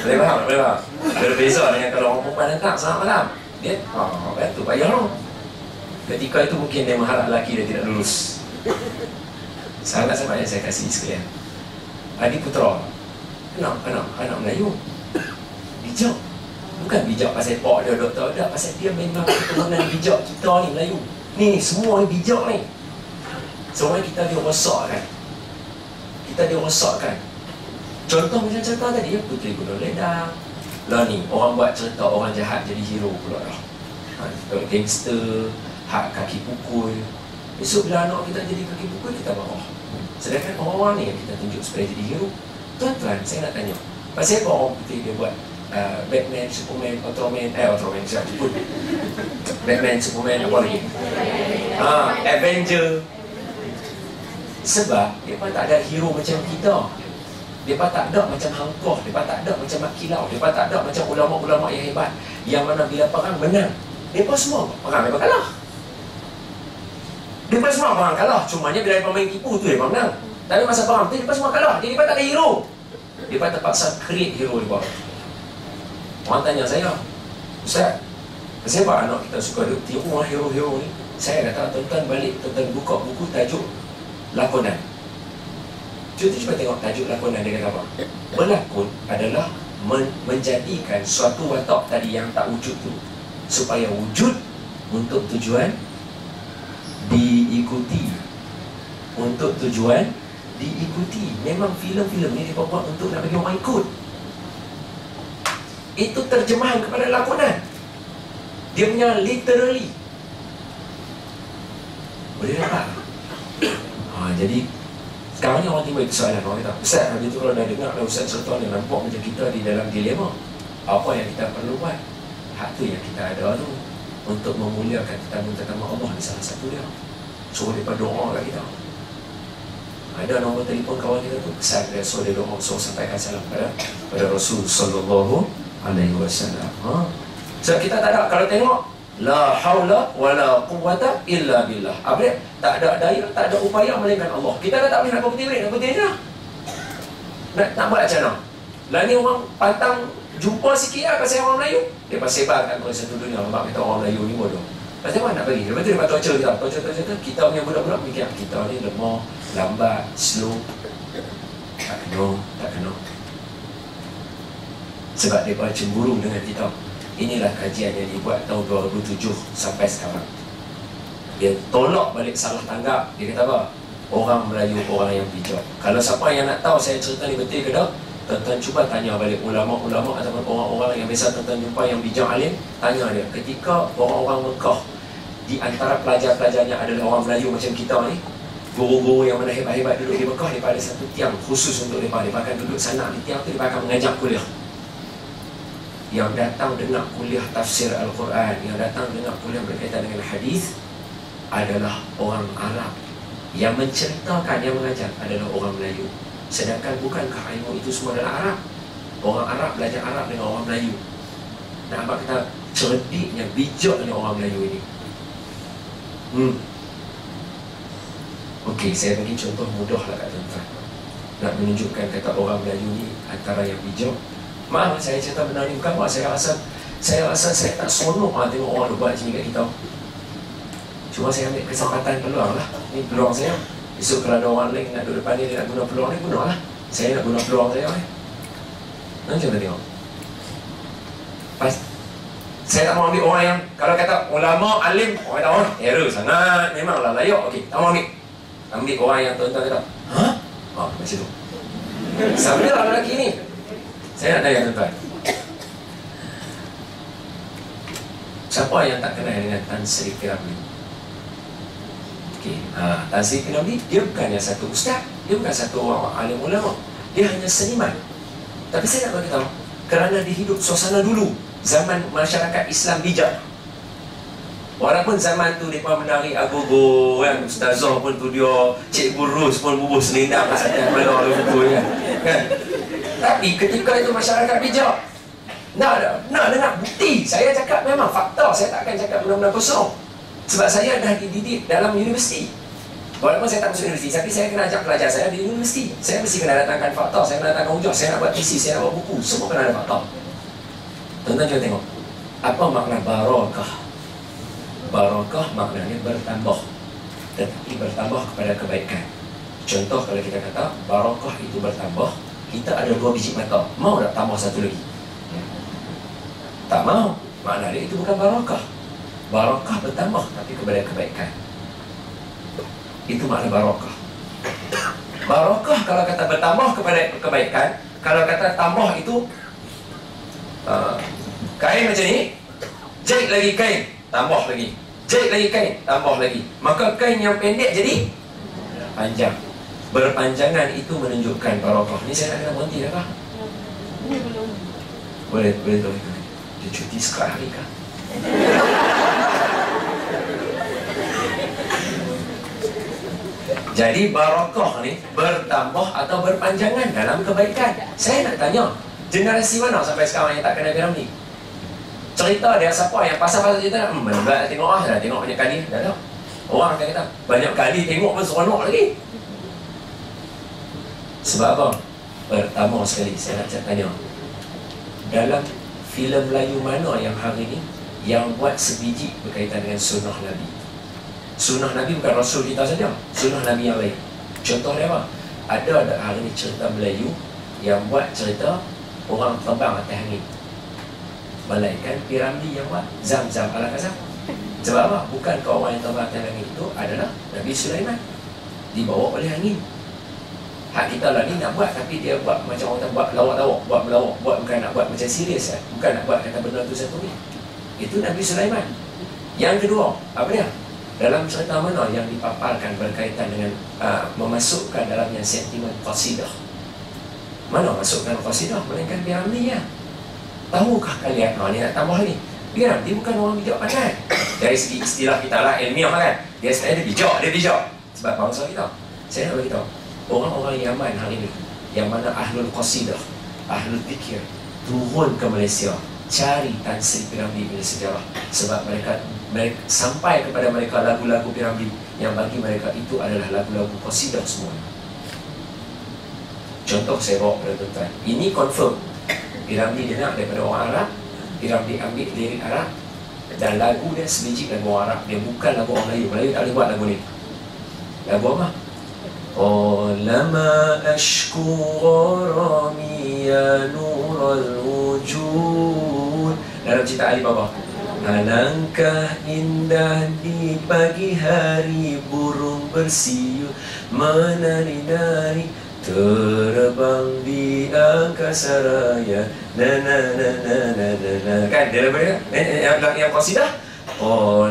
Boleh faham? Berbeza dengan kalau orang perempuan datang selamat malam. Dia, kan tu payah lah. Ketika itu mungkin dia mengharap lelaki dia tidak lulus. Sangat-sangat yang saya kasih sekalian. Adik putera, anak Melayu, bijak. Bukan bijak pasal pak dia doktor, tak, pasal dia memang keturunan bijak kita ni Melayu. Ni semua ni bijak ni. Semua kita dirosakkan. Contoh macam cerita tadi, Puteri Gunung Ledang. Lah ni, orang buat cerita orang jahat jadi hero pula dah. Gangster, hak kaki pukul. Esok bila anak kita jadi kaki pukul, kita marah. Sedangkan orang-orang ni yang kita tunjuk supaya jadi hero. Tuan-tuan, saya nak tanya, pasal apa orang putih dia buat Batman, Superman, Ultraman siapa pun. Batman, Superman, apa lagi? Avenger. Sebab mereka tak ada hero macam kita. Mereka tak ada macam Hangkoh, mereka tak ada macam Makilau, mereka tak ada macam ulama-ulama yang hebat, yang mana bila perang menang, mereka semua perang mereka kalah. Mereka semua perang kalah, cumanya bila mereka main tipu tu mereka menang. Tapi masa perang tu mereka semua kalah, jadi mereka tak ada hero. Mereka terpaksa create hero mereka. Orang tanya saya, Ustaz, kenapa anak kita suka tiru hero-hero ni? Saya kata, tuan-tuan balik, tuan-tuan buka buku tajuk lakonan. Cuba tengok tajuk lakonan dia kata apa. Berlakon adalah menjadikan suatu watak tadi yang tak wujud tu supaya wujud untuk tujuan diikuti. Untuk tujuan diikuti. Memang filem-filem ni dibuat untuk nak bagi orang ikut. Itu terjemahan kepada lakonan. Dia punya literally. Boleh nampak? Jadi sekarang ni orang timbul soalan, orang kata, Ustaz, habis tu kalau dah dengar Ustaz cerita ni, nampak macam kita di dalam dilema. Apa yang kita perlu buat? Hak tu yang kita ada tu untuk memuliakan tetamu-tetamu Allah ni salah satu dia. Suruh dia berdoa kat kita. Ada nombor telefon kawan kita tu, pesan dia, suruh dia doa, suruh sampaikan salam pada Rasul Sallallahu Alaihi Wasallam. So kita tak ada, kalau tengok la haula wala quwwata illa billah. Apa dia? Tak ada daya, tak ada upaya melainkan Allah. Kita dah tak boleh nak berputih dah. Nak buat macam mana? Lah ni orang pantang jumpa sikit lah pasal orang Melayu. Dia pasal sebarkan ke satu dunia. Nampak kata orang Melayu ni bodoh. Pasal mana nak bagi? Lepas tu dia buat torture kita. Torture kita punya budak-budak fikir kita ni lemah, lambat, slow. Tak kena. Sebab dia cemburu dengan kita. Inilah kajian yang dibuat tahun 2007 sampai sekarang. Dia tolak balik salah tanggap. Dia kata apa? Orang Melayu, orang yang bijak. Kalau siapa yang nak tahu saya cerita ni betul ke tak, tuan-tuan cuba tanya balik ulama-ulama ataupun orang-orang yang biasa tuan-tuan jumpa yang bijak alim. Tanya dia, ketika orang-orang Mekah di antara pelajar-pelajarnya adalah orang Melayu macam kita ni, guru-guru yang mana hebat-hebat duduk di Mekah, mereka ada satu tiang khusus untuk mereka. Mereka akan duduk sana di tiang tu, mereka akan mengajar kuliah. Yang datang dengar kuliah tafsir Al-Quran, yang datang dengar kuliah berkaitan dengan hadis adalah orang Arab. Yang menceritakan, yang mengajar adalah orang Melayu. Sedangkan bukankah ilmu itu semua adalah Arab? Orang Arab belajar Arab dengan orang Melayu. Nak apa kata cerdiknya, bijaknya orang Melayu ini. Okey, saya bagi contoh mudah lah kat tuan-tuan. Nak menunjukkan kata orang Melayu ni antara yang bijak. Maaf saya cerita benar ni, bukan buat saya rasa saya tak seronok tengok orang buat macam ni kat kita. Cuma saya ambil kesempatan peluang lah. Ni peluang saya. Esok kalau ada orang lain nak duduk depan ni, dia nak guna peluang ni, guna lah. Saya nak guna peluang saya. Nanti kita tengok. Saya tak mau ambil orang yang, kalau kata ulama, alim, orang kata, error sangat, memanglah layak. Okey, tak mau ambil. Ambil orang yang tuan-tuan kata, macam tu. Sambil lah lelaki ni. Saya nak tanya tuan-tuan, siapa yang tak kenal dengan Tan Sri P.Ramlee? Okay. Tan Sri P.Ramlee, dia bukannya satu ustaz, dia bukan satu orang alim ulama, dia hanya seniman. Tapi saya nak beritahu, kerana dia hidup suasana dulu, zaman masyarakat Islam bijak. Walaupun zaman tu mereka menari agogo kan, ustazah pun tu dia, Cikgu Rus pun bubuh selendang pasal yang malam betul kan. Tapi ketika itu masyarakat bijak. Nak dengar bukti. Saya cakap memang fakta. Saya tak akan cakap benda-benda kosong. Sebab saya dah dididik dalam universiti. Walaupun saya tak masuk universiti, tapi saya kena ajak pelajar saya di universiti. Saya mesti kena datangkan fakta. Saya kena datangkan hujah. Saya nak buat thesis, saya nak buat buku. Semua kena ada fakta. Tuan-tuan cuba tengok. Apa makna barakah? Barakah maknanya bertambah, tetapi bertambah kepada kebaikan. Contoh, kalau kita kata barakah itu bertambah, kita ada 2 biji mata, mau tak tambah 1 lagi? Tak mau. Makna dia itu bukan barakah. Barakah bertambah tapi kepada kebaikan. Itu makna barakah. Barakah kalau kata bertambah kepada kebaikan. Kalau kata tambah itu kain macam ni, jahit lagi kain, tambah lagi, jahit lagi kain, tambah lagi. Maka kain yang pendek jadi panjang. Berpanjangan itu menunjukkan barakah. Ni saya nak kena berhenti dah kah? Boleh tu. Dia cuti sekali kah? Jadi barakah ni bertambah atau berpanjangan dalam kebaikan. Saya nak tanya, generasi mana sampai sekarang yang tak kenal Piramli? Cerita dia siapa yang pasal-pasal cerita dah tengok dah tengok banyak kali. Dah tahu. Orang akan kata banyak kali tengok pun seronok lagi. Sebab apa? Pertama sekali saya nak tanya, dalam filem Melayu mana yang hari ni yang buat sebiji berkaitan dengan sunnah Nabi? Sunnah Nabi bukan Rasul kita saja, sunnah Nabi yang lain. Contoh dia apa? Ada hari ni cerita Melayu yang buat cerita orang terbang atas angin. Malaikat Piramli yang buat Zam-Zam ala Kazam. Sebab apa? Bukankah orang yang terbang atas angin itu adalah Nabi Sulaiman, dibawa oleh angin. Hak kita lah ni nak buat, tapi dia buat macam orang buat lawak-lawak, buat melawak, buat bukan nak buat macam serius kan? Bukan nak buat kata benda tu satu ni. Itu Nabi Sulaiman. Yang kedua, apa dia? Dalam cerita mana yang dipaparkan berkaitan dengan memasukkan dalamnya sentimen qasidah? Mana masukkan qasidah? Melainkan Piramli ya. Tahukah kalian? Ni nak tambah ni. Piramli bukan orang bijak pandai. Dari segi istilah kita lah, ilmiah kan. Dia sebenarnya dia bijak. Sebab bangsa kita. Saya nak beritahu, orang-orang Yaman hari ini yang mana ahlul qasidah, ahlul zikir, turun ke Malaysia cari Tan Sri Piramli punya sejarah. Sebab mereka sampai kepada mereka lagu-lagu Piramli yang bagi mereka itu adalah lagu-lagu qasidah semua. Contoh saya bawa kepada tuan-tuan, ini confirm Piramli dia nak daripada orang Arab. Piramli ambil lirik Arab dan lagu dia sebiji lagu orang Arab. Dia bukan lagu orang Melayu. Melayu tak boleh buat lagu ni. Lagu apa? Lama ashku gharami ya nural wujud. Dalam cerita Alibaba, alangkah indah di pagi hari burung bersiul menari-nari terbang di angkasa raya. Kan dia daripada yang qasidah.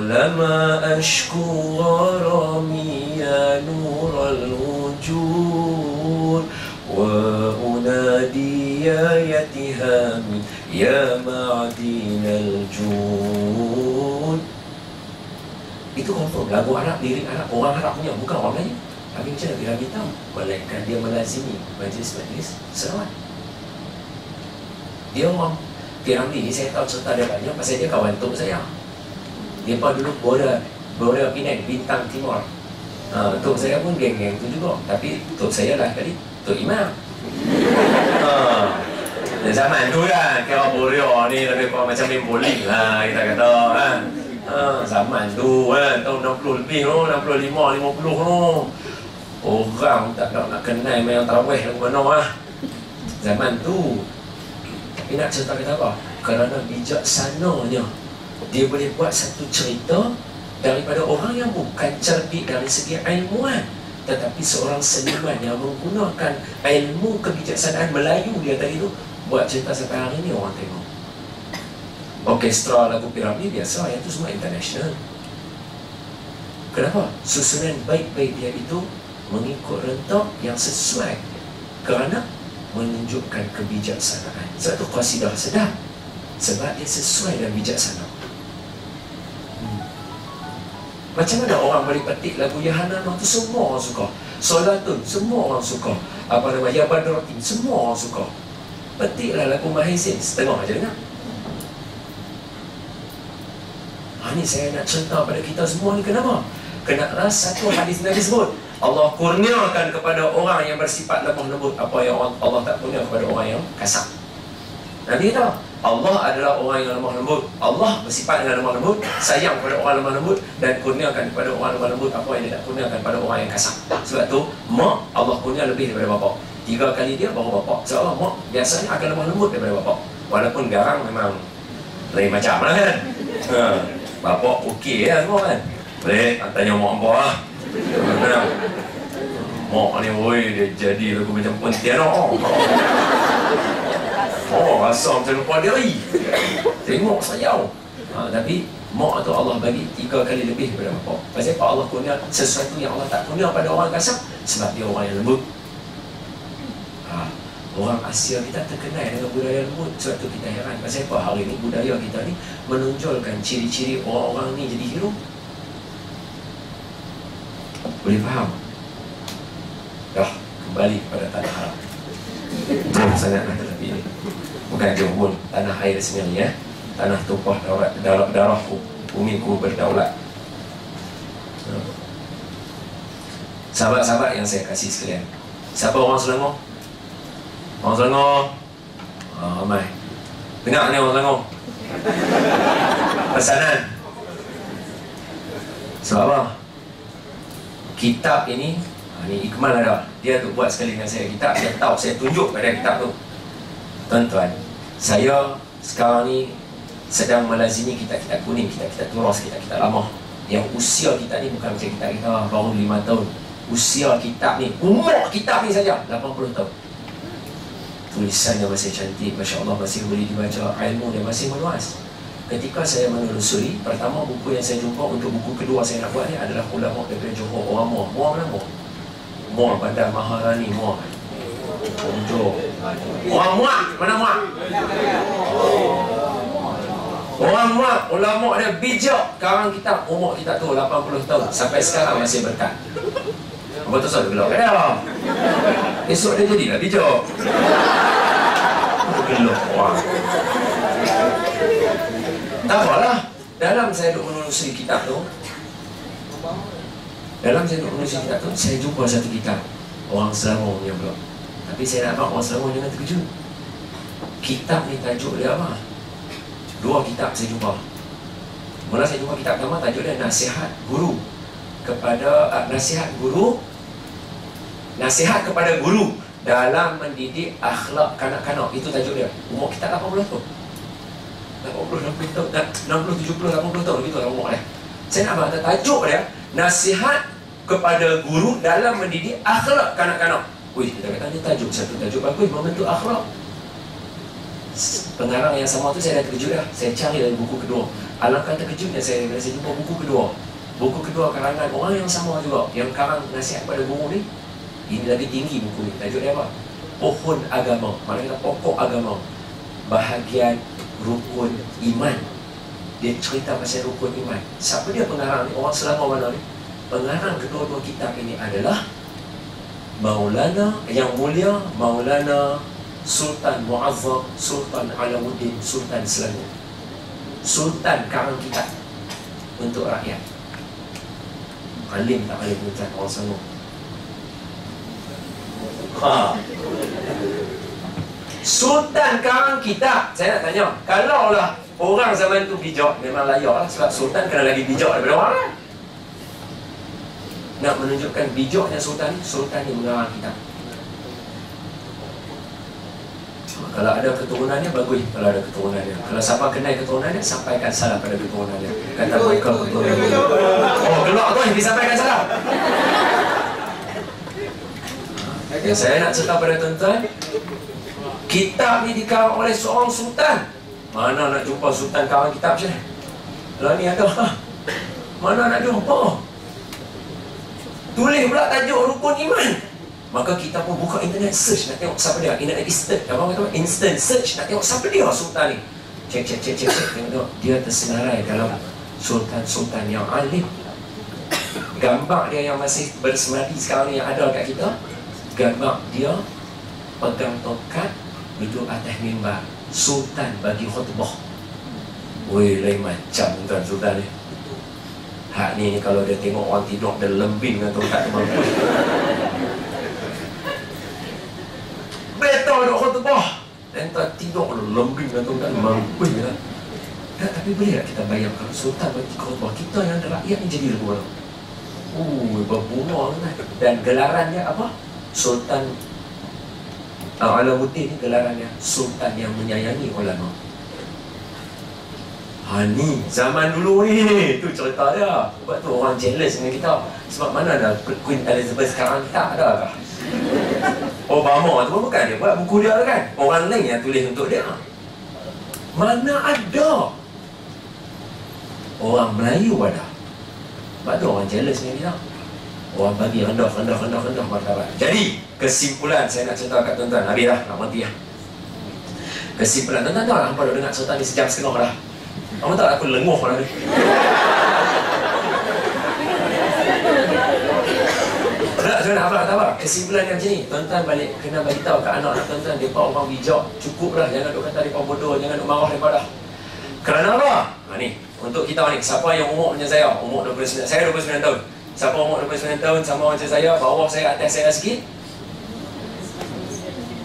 Lama ashku gharami ya nural wujud wa unadi ya yatihami ya ma'dinal jud. Itu confirm lagu Arab, lirik Arab, orang Arab punya, bukan orang Melayu. Tapi macam mana Piramli tahu? Melainkan dia melazimi majlis-majlis selawat. Dia orang Piramli ni, saya tahu cerita dia banyak pasal dia kawan tok saya. Dia pun dulu Bora Penang, Bintang Timur. Tok saya pun geng-geng tu juga. Tapi tok saya lah kali Tok Imam. Zaman tu kan, kira Bora ni lebih kurang macam main bowling lah kita kata kan. Zaman tu kan, tahun 60 lebih tu, 65, 50 tu. Orang tak nak kenal main tarawih lagu mana lah zaman tu. Tapi nak cerita kita apa? Kerana bijaksananya dia boleh buat satu cerita daripada orang yang bukan cerdik dari segi ilmuan, tetapi seorang seniman yang menggunakan ilmu kebijaksanaan Melayu dia tadi tu buat cerita sampai hari ni orang tengok. Orkestra lagu Piramli biasa, yang tu semua international. Kenapa? Susunan baik-baik dia itu mengikut rentak yang sesuai kerana menunjukkan kebijaksanaan. Sebab tu qasidah sedap, sebab dia sesuai dan bijaksana. Macam mana orang boleh petik lagu Yahanana tu semua orang suka, Solatun semua orang suka, apa nama Ya Badrotin semua orang suka. Petiklah lagu Mahizin, setengah aja dengar. Ni saya nak cerita pada kita semua ni kenapa? Kena satu hadis Nabi sebut, Allah kurniakan kepada orang yang bersifat lemah lembut apa yang Allah tak kurnia kepada orang yang kasar. Nabi kata Allah adalah orang yang lemah lembut. Allah bersifat dengan lemah lembut, sayang kepada orang lemah lembut, dan kurniakan kepada orang lemah lembut apa yang dia tak kurniakan pada orang yang kasar. Sebab tu mak Allah kurnia lebih daripada bapa. 3 kali dia baru bapa. Sebab mak biasanya akan lemah lembut daripada bapa. Walaupun garang memang lain macam lah kan. Bapa okey lah semua kan. Boleh tanya mak apa lah. Mak ni oi dia jadi lagu macam Pontianak. Oh, rasa macam lupa diri. Tengok sayang. Tapi mak tu Allah bagi 3 kali lebih daripada bapa. Pasal apa Allah kurnia sesuatu yang Allah tak kurnia pada orang kasar? Sebab dia orang yang lembut. Orang Asia kita terkenal dengan budaya lembut. Sebab tu kita heran. Pasal apa hari ni budaya kita ni menonjolkan ciri-ciri orang-orang ni jadi hero? Boleh faham? Dah kembali kepada tanah haram. Jom sangatlah tetapi ini. Bukan jom pun, tanah air sebenarnya, tanah tumpah darah bumiku berdaulat. Sahabat-sahabat yang saya kasih sekalian, siapa orang Selangor? Orang Selangor? Ramai. Dengar ni orang Selangor? Pesanan. Sebab apa? Kitab ini, ni Ikmal ada. Dia tu buat sekali dengan saya kitab. Dia tahu, saya tunjuk pada kitab tu. Tuan-tuan, saya sekarang ni sedang melazimi kitab-kitab kuning, kitab-kitab turas, kitab-kitab lama. Yang usia kitab ni bukan macam kitab kita baru 5 tahun. Usia kitab ni, umur kitab ni saja 80 tahun. Tulisannya masih cantik, Masya Allah, masih boleh dibaca, ilmu dia masih meluas. Ketika saya menelusuri, pertama buku yang saya jumpa untuk buku kedua saya nak buat ni adalah ulama daripada Johor, orang Muar. Muar mana Muar? Muar Bandar Maharani, Muar. Orang Muar, mana Muar? Orang Muar, ulama dia bijak. Karang kitab, umur kita tu 80 tahun. Sampai sekarang masih berkat. Apa tu saya gelap kan? Esok dia jadilah bijak. Gelap orang. Tak apalah. Dalam saya duk menelusuri kitab tu, saya jumpa satu kitab orang Selangor punya pula. Tapi saya nak orang Selangor jangan terkejut. Kitab ni tajuk dia apa? 2 kitab saya jumpa. Mula saya jumpa kitab pertama, tajuk dia Nasihat Guru kepada Nasihat kepada Guru dalam mendidik akhlak kanak-kanak. Itu tajuk dia. Umur kita 80 tahun. 80, 60 tahun, 60, 70, 80 tahun begitu lah umur dia. Saya nak baca tajuk dia Nasihat kepada Guru dalam mendidik akhlak kanak-kanak. Wih, kita kata dia tajuk satu tajuk bagus membentuk akhlak. Pengarang yang sama tu saya dah terkejut dah. Saya cari dalam buku kedua. Alangkah terkejutnya saya bila saya jumpa buku kedua. Buku kedua karangan orang yang sama juga, yang karang Nasihat kepada Guru ni. Ini lagi tinggi buku ni. Tajuk dia apa? Pohon Agama. Maknanya pokok agama. Bahagian rukun iman. Dia cerita pasal rukun iman. Siapa dia pengarang ni? Orang Selangor mana ni? Pengarang kedua-dua kitab ini adalah Maulana yang mulia Maulana Sultan Muazzam Sultan Alauddin Sultan Selangor. Sultan karang kitab untuk rakyat. Alim tak alim tuan orang Selangor. Sultan karang kitab. Saya nak tanya, kalaulah orang zaman tu bijak, memang layak lah. Sebab Sultan kena lagi bijak daripada orang kan? Nak menunjukkan bijaknya Sultan ni mengarang kitab. Kalau ada keturunannya, bagus. Kalau ada keturunannya, kalau siapa kenal keturunannya, sampaikan salam pada keturunannya. Kata mereka keturunannya. Oh, kelak tu yang disampaikan salam. Yang saya nak cerita pada tuan-tuan, kitab ni dikarang oleh seorang sultan. Mana nak jumpa sultan karang kitab macam ni? Kalau ni ada, mana nak jumpa? Tulis pula tajuk rukun iman. Maka kita pun buka internet, search nak tengok siapa dia. Instant search nak tengok siapa dia sultan ni. Cek, tengok dia tersenarai dalam sultan-sultan yang alim. Gambar dia yang masih bersemadi sekarang ni yang ada kat kita, gambar dia pegang tongkat duduk atas mimbar, sultan bagi khutbah. Weh, lain macam tuan sultan ni. Hak ni kalau dia tengok orang tidur dia lembing dengan tongkat tu mampus. Betul duk khutbah. Dan entah tidur lembing dan tuan mampu lah. Dan tapi boleh tak kita bayangkan sultan bagi khutbah, kita yang ada rakyat ni jadi lebih orang. Berbunga kan. Dan gelarannya apa? Sultan Alamuddin ni gelarannya sultan yang menyayangi ulama. Ni zaman dulu ni, tu cerita dia. Sebab tu orang jealous dengan kita. Sebab mana ada Queen Elizabeth sekarang, kita ada kah? Obama tu pun bukan dia buat buku dia kan, orang lain yang tulis untuk dia. Mana ada. Orang Melayu ada. Sebab tu orang jealous dengan kita. Orang bagi rendah martabat. Jadi kesimpulan saya nak cerita kat tuan-tuan. Habis dah, nak mati lah. Kesimpulan tuan-tuan tahu lah, hampa dah dengar cerita ni sejam setengah dah. Kamu tahu aku lenguh lah ni. Tak, saya nak apa? Kesimpulan yang macam ni, tuan-tuan balik kena bagi tahu kat anak-anak tuan-tuan, mereka orang bijak, cukup dah, jangan duk kata mereka bodoh, jangan duk marah mereka dah. Kerana apa? Ni, untuk kita ni, siapa yang umur macam saya, umur 29, saya 29 tahun. Siapa umur 29 tahun sama macam saya, bawah saya, atas saya sikit.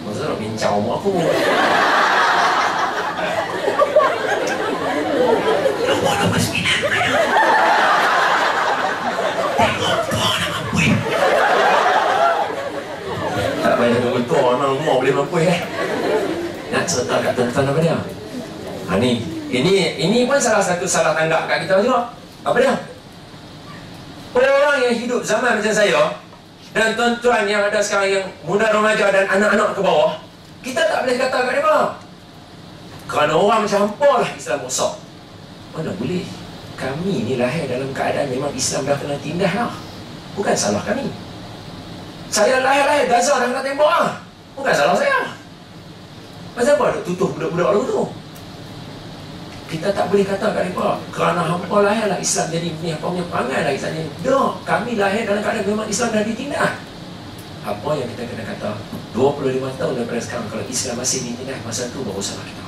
Maksudnya nak bincang umur aku. Umur 29. Tak payah tunggu tua, orang umur boleh mampu Nak cerita kat tuan-tuan apa dia? Ini pun salah satu salah tanggap kat kita juga. Apa dia? Orang yang hidup zaman macam saya dan tuan-tuan yang ada sekarang yang muda remaja dan anak-anak ke bawah, kita tak boleh kata kat mereka kerana orang macam hampa lah Islam rosak. Mana boleh? Kami ni lahir dalam keadaan memang Islam dah kena tindas lah. Bukan salah kami. Saya lahir Gaza dah kena tembak lah. Bukan salah saya. Pasal apa duk tutup budak-budak lalu tu? Kita tak boleh kata kat mereka kerana hampa lahirlah Islam jadi ni, hampa punya perangai lah Islam jadi. Dah, kami lahir dalam keadaan memang Islam dah ditindas. Apa yang kita kena kata 25 tahun daripada sekarang, kalau Islam masih ditindas, masa tu baru salah kita.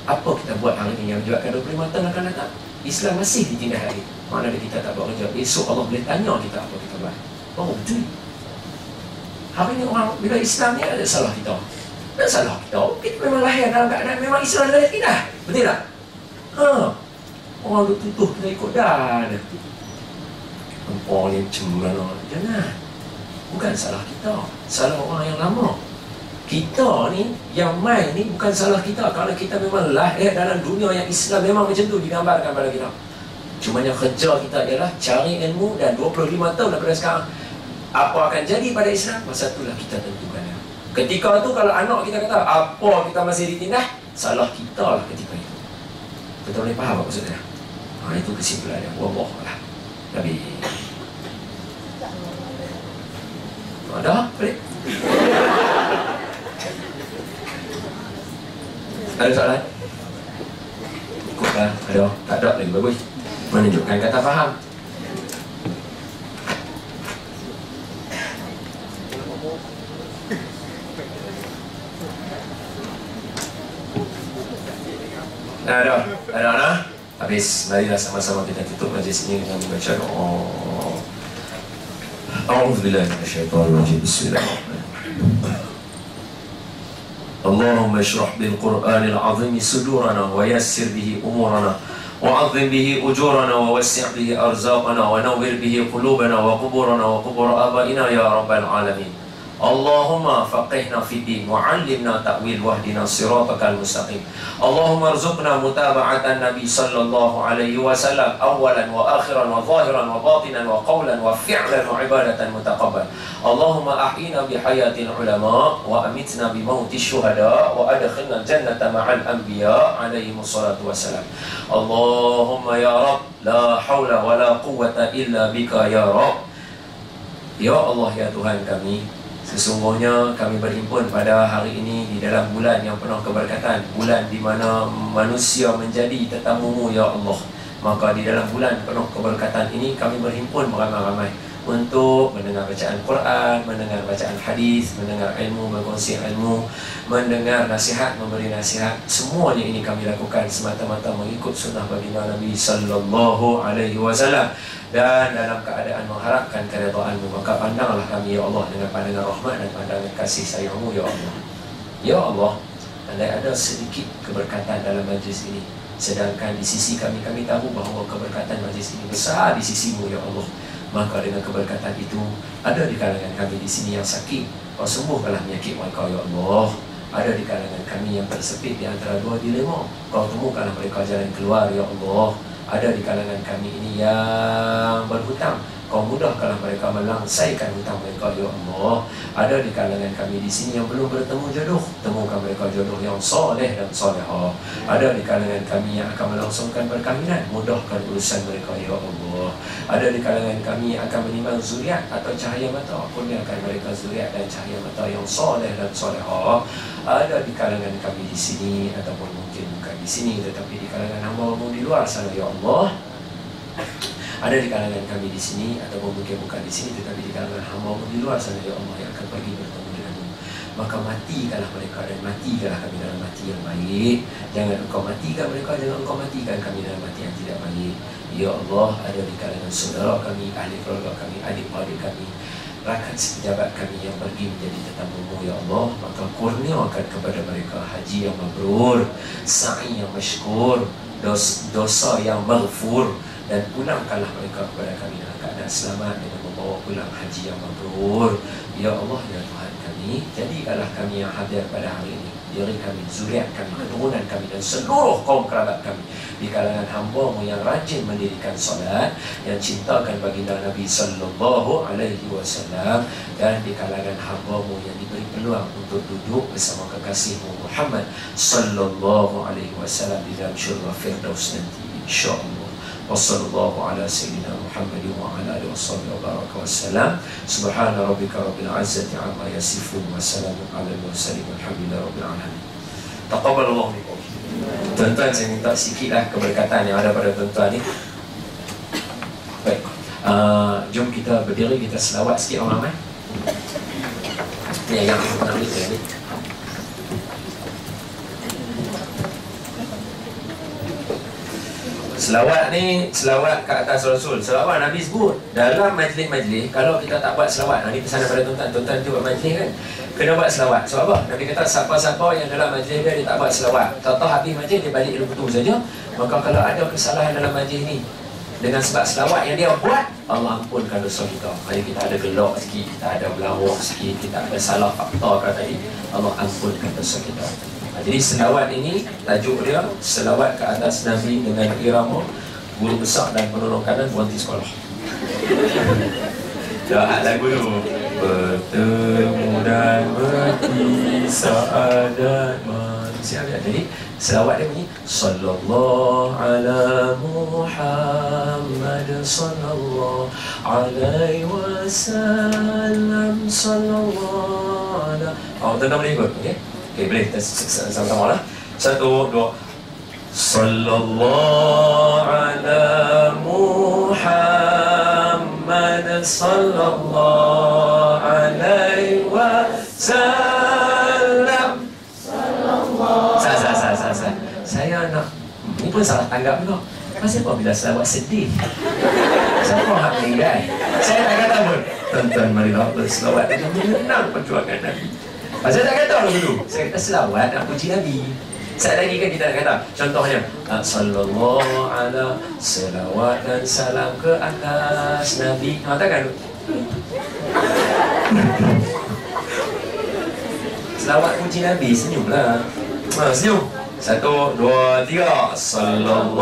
Apa kita buat hari ni yang menyebabkan 25 tahun akan datang Islam masih ditindas lagi? Mana kita tak buat kerja, esok Allah boleh tanya kita apa kita buat. Oh betul. Hari ni orang bila Islam ni ada salah kita. Tak salah kita. Kita memang lahir dalam keadaan memang Islam dah ditindas. Betul tak? Orang tu tutup kita ikut dah. Orang ni macam mana? Jangan. Bukan salah kita, salah orang yang lama. Kita ni yang main ni bukan salah kita, kerana kita memang lahir dalam dunia yang Islam memang macam tu digambarkan pada kita. Cuma yang kerja kita ialah cari ilmu, dan 25 tahun daripada sekarang apa akan jadi pada Islam, masa itulah kita tentukan. Ketika tu kalau anak kita kata apa kita masih ditindas, salah kita lah ketika itu. Kita boleh faham apa maksudnya? Itu kesimpulannya. Wallah lah. Tapi ada boleh? Ada soalan? Ikutlah. Ada? Tak ada lagi bagus. Menunjukkan kata faham. Ada. Habis, marilah sama-sama kita tutup majlis ini dengan membaca doa. A'udzubillahi minasyaitonir rajim. Bismillahirrahmanirrahim. اللهم اشرح بالقرآن العظيم صدورنا ويسر به أمورنا وعظم به أجورنا ووسع به أرزاقنا ونور به قلوبنا وقبورنا وقبور آبائنا يا رب العالمين. اللهم فقهنا في الدين وعلمنا تأويل واهدنا صراطك المستقيم. اللهم ارزقنا متابعة النبي صلى الله عليه وسلم أولا وآخرا وظاهرا وباطنا وقولا وفعلا وعبادة متقبل. اللهم أحينا بحياة العلماء وأمتنا بموت الشهداء وأدخلنا الجنة مع الأنبياء عليهم الصلاة والسلام. اللهم يا رب لا حول ولا قوة إلا بك يا رب. Ya Allah, ya Tuhan kami, sesungguhnya kami berhimpun pada hari ini di dalam bulan yang penuh keberkatan, bulan di mana manusia menjadi tetamu-Mu ya Allah. Maka di dalam bulan penuh keberkatan ini kami berhimpun beramai-ramai untuk mendengar bacaan Quran, mendengar bacaan hadis, mendengar ilmu, berkongsi ilmu, mendengar nasihat, memberi nasihat. Semuanya ini kami lakukan semata-mata mengikut sunnah baginda Nabi sallallahu alaihi wasallam dan dalam keadaan mengharapkan keridhaan-Mu. Maka pandanglah kami ya Allah dengan pandangan rahmat dan pandangan kasih sayang-Mu ya Allah. Ya Allah, andai ada sedikit keberkatan dalam majlis ini, sedangkan di sisi kami, kami tahu bahawa keberkatan majlis ini besar di sisimu ya Allah, maka dengan keberkatan itu ada di kalangan kami di sini yang sakit, kau sembuhkanlah penyakit mereka ya Allah. Ada di kalangan kami yang tersepit di antara dua dilema, kau temukanlah mereka jalan keluar ya Allah. Ada di kalangan kami ini yang berhutang, kau mudahkanlah mereka melangsaikan hutang mereka ya Allah. Ada di kalangan kami di sini yang belum bertemu jodoh, temukan mereka jodoh yang soleh dan solehah. Ada di kalangan kami yang akan melangsungkan perkahwinan, mudahkan urusan mereka ya Allah. Ada di kalangan kami yang akan menimbang zuriat atau cahaya mata, kurniakan mereka zuriat dan cahaya mata yang soleh dan solehah. Ada di kalangan kami di sini, ataupun mungkin bukan di sini, tetapi di kalangan hamba-Mu di luar sana ya Allah. Ada di kalangan kami di sini, ataupun mungkin bukan di sini, tetapi di kalangan hamba-Mu di luar sana ya Allah, yang akan pergi bertemu dengan-Mu. Maka matikanlah mereka dan matikanlah kami dalam mati yang baik. Jangan Engkau matikan mereka, jangan Engkau matikan kami dalam mati yang tidak baik. Ya Allah, ada di kalangan saudara kami, ahli keluarga kami, adik-adik kami, rakan sepejabat kami yang pergi menjadi tetamu-Mu ya Allah, maka kurniakan kepada mereka haji yang mabrur, sa'i yang masykur, dosa yang maghfur, dan pulangkanlah mereka kepada kami dalam keadaan selamat dengan membawa pulang haji yang mabrur. Ya Allah, ya Tuhan kami, jadikanlah kami yang hadir pada hari ini, diri kami, zuriat kami, keturunan kami, dan seluruh kaum kerabat kami di kalangan hamba-Mu yang rajin mendirikan solat, yang cintakan baginda Nabi sallallahu alaihi wasallam, dan di kalangan hamba-Mu yang diberi peluang untuk duduk bersama kekasih-Mu Muhammad sallallahu alaihi wasallam di dalam syurga Firdaus nanti insya-Allah. Wassallallahu ala sayyidina Muhammad wa ala alihi washabihi wa baraka wasallam. Subhana rabbika rabbil izzati amma yasifun wa salamun alal mursalin walhamdulillahi rabbil alamin. Taqabbalallahu minkum. Tuan-tuan, saya minta sikitlah keberkatan yang ada pada tuan-tuan ni. Baik. Jom kita berdiri, kita selawat sikit orang ramai. Ni yang nak ni. Selawat ni, selawat ke atas Rasul. Selawat Nabi sebut dalam majlis-majlis, kalau kita tak buat selawat, ini pesanan pada tuan-tuan. Tuan-tuan tu buat majlis kan, kena buat selawat. Sebab apa? Nabi kata siapa-siapa yang dalam majlis dia tak buat selawat, tahu-tahu habis majlis dia balik lupa saja. Maka kalau ada kesalahan dalam majlis ni dengan sebab selawat yang dia buat, Allah ampunkan dosa kita. Hari kita ada gelak sikit, kita ada belawak sikit, kita ada salah fakta kata tadi, Allah ampunkan dosa kita. Jadi selawat ini, tajuk dia selawat ke atas Nabi dengan irama guru besar dan penolong kanan berhenti sekolah. Doa lagu tu. Bertemu dan berpisah dan manusia. Jadi selawat dia bunyi sallallahu ala Muhammad sallallahu alaihi wasallam sallallahu ala. Tuan-tuan boleh ikut, okey? Okey, boleh kita sama-sama lah. 1, 2. Sallallahu ala Muhammad sallallahu alaihi wasallam. Sallallahu. Saya nak, ini pun salah tanggap juga. Pasal apa bila selawat sedih? Siapa hak meninggal? Saya tak kata pun. Tuan-tuan, marilah berselawat dengan mengenang perjuangan Nabi. Saya tak kata dulu. Saya kata selawat nak puji Nabi. Saat lagi kan kita nak kata, contohnya sallallahu ala, selawat dan salam ke atas Nabi. Katakan selawat puji Nabi, senyumlah. Senyum. 1, 2, 3. Sallallahu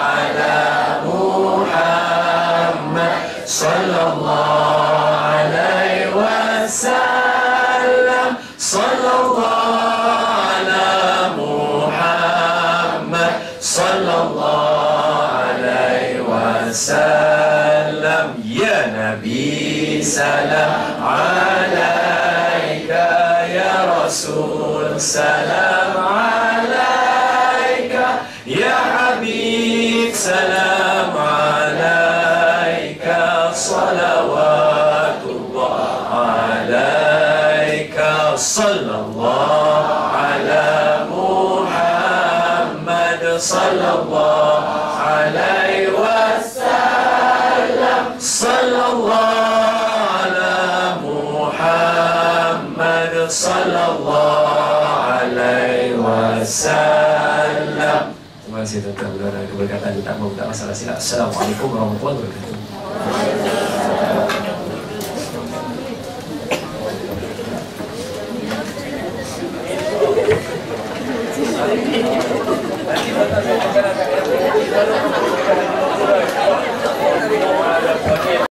ala Muhammad sallallahu alaihi wasallam. Sallallahu ala Muhammad sallallahu alaihi wasallam. Ya Nabi salam alaika, ya Rasul salam alaika, ya Habib salam alaika, salawatullah alaika. Sallallahu ala Muhammad sallallahu alaihi wasallam. Sallallahu ala Muhammad sallallahu alaihi wasallam. Terima kasih tuan-tuan, mudah-mudahan keberkatan kita tak masalah silap. Assalamualaikum warahmatullahi wabarakatuh.